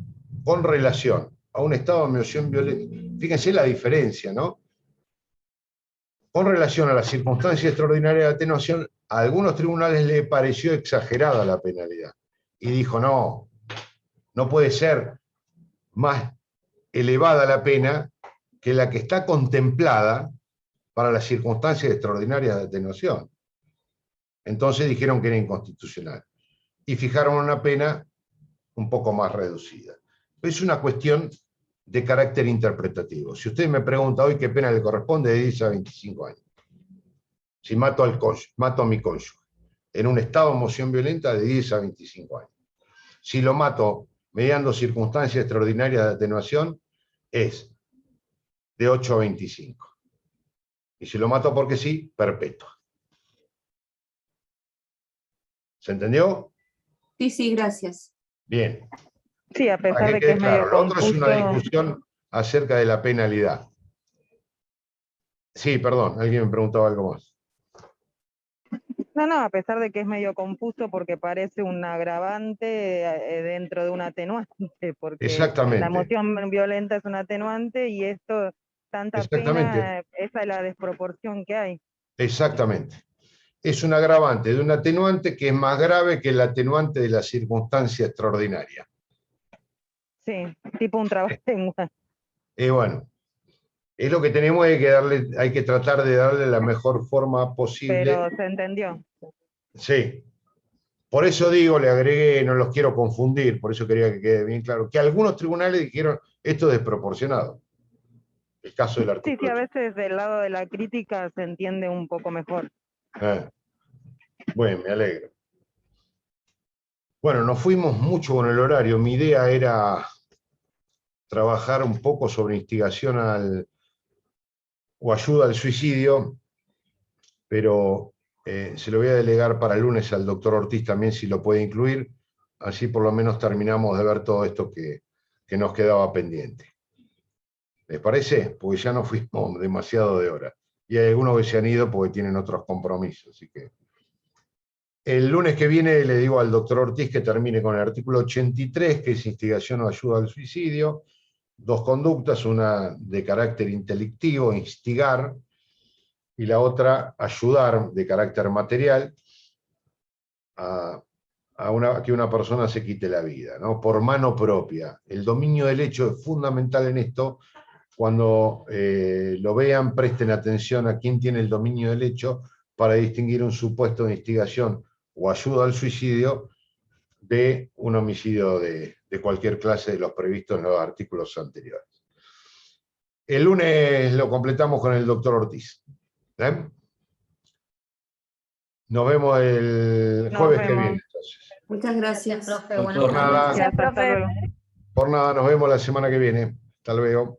con relación a un estado de emoción violenta. Fíjense la diferencia, ¿no? Con relación a las circunstancias extraordinarias de atenuación, a algunos tribunales le pareció exagerada la penalidad. Y dijo, no puede ser más elevada la pena que la que está contemplada para las circunstancias extraordinarias de atenuación. Entonces dijeron que era inconstitucional. Y fijaron una pena un poco más reducida. Es una cuestión de carácter interpretativo. Si usted me pregunta hoy qué pena le corresponde, de 10 a 25 años. Si mato a mi cónyuge en un estado de emoción violenta, de 10 a 25 años. Si lo mato mediando circunstancias extraordinarias de atenuación, es de 8 a 25. Y si lo mato porque sí, perpetua. ¿Se entendió? Sí, gracias. Bien. Sí, a pesar Para de que que quede es claro, medio lo otro es una confuso. discusión acerca de la penalidad. Sí, perdón, alguien me preguntaba algo más. No, a pesar de que es medio confuso porque parece un agravante dentro de un atenuante, porque Exactamente. la emoción violenta es un atenuante y esto, tanta Exactamente. pena, esa es la desproporción que hay. Exactamente. Es un agravante de un atenuante que es más grave que el atenuante de la circunstancia extraordinaria. Sí, tipo un trabalengua. Y bueno, es lo que tenemos, hay que tratar de darle la mejor forma posible. Pero se entendió. Sí. Por eso digo, le agregué, no los quiero confundir, por eso quería que quede bien claro, que algunos tribunales dijeron esto es desproporcionado. El caso del Sí, sí, artículo. a veces del lado de la crítica se entiende un poco mejor. Bueno, me alegro. Bueno, nos fuimos mucho con el horario. Mi idea era trabajar un poco sobre instigación o ayuda al suicidio, pero se lo voy a delegar para el lunes al doctor Ortiz también, si lo puede incluir. Así por lo menos terminamos de ver todo esto que nos quedaba pendiente. ¿Les parece? Porque ya nos fuimos demasiado de hora. Y hay algunos que se han ido porque tienen otros compromisos. Así que el lunes que viene le digo al doctor Ortiz que termine con el artículo 83, que es instigación o ayuda al suicidio. 2 conductas, una de carácter intelectivo, instigar, y la otra, ayudar, de carácter material, a que una persona se quite la vida, ¿no? Por mano propia. El dominio del hecho es fundamental en esto. Cuando lo vean, presten atención a quién tiene el dominio del hecho para distinguir un supuesto de instigación o ayuda al suicidio de un homicidio de cualquier clase de los previstos en los artículos anteriores. El lunes lo completamos con el doctor Ortiz. Nos vemos el jueves que viene. Entonces. Muchas gracias, profe. Buenas Por nada, tardes. por nada, nos vemos la semana que viene. Hasta luego.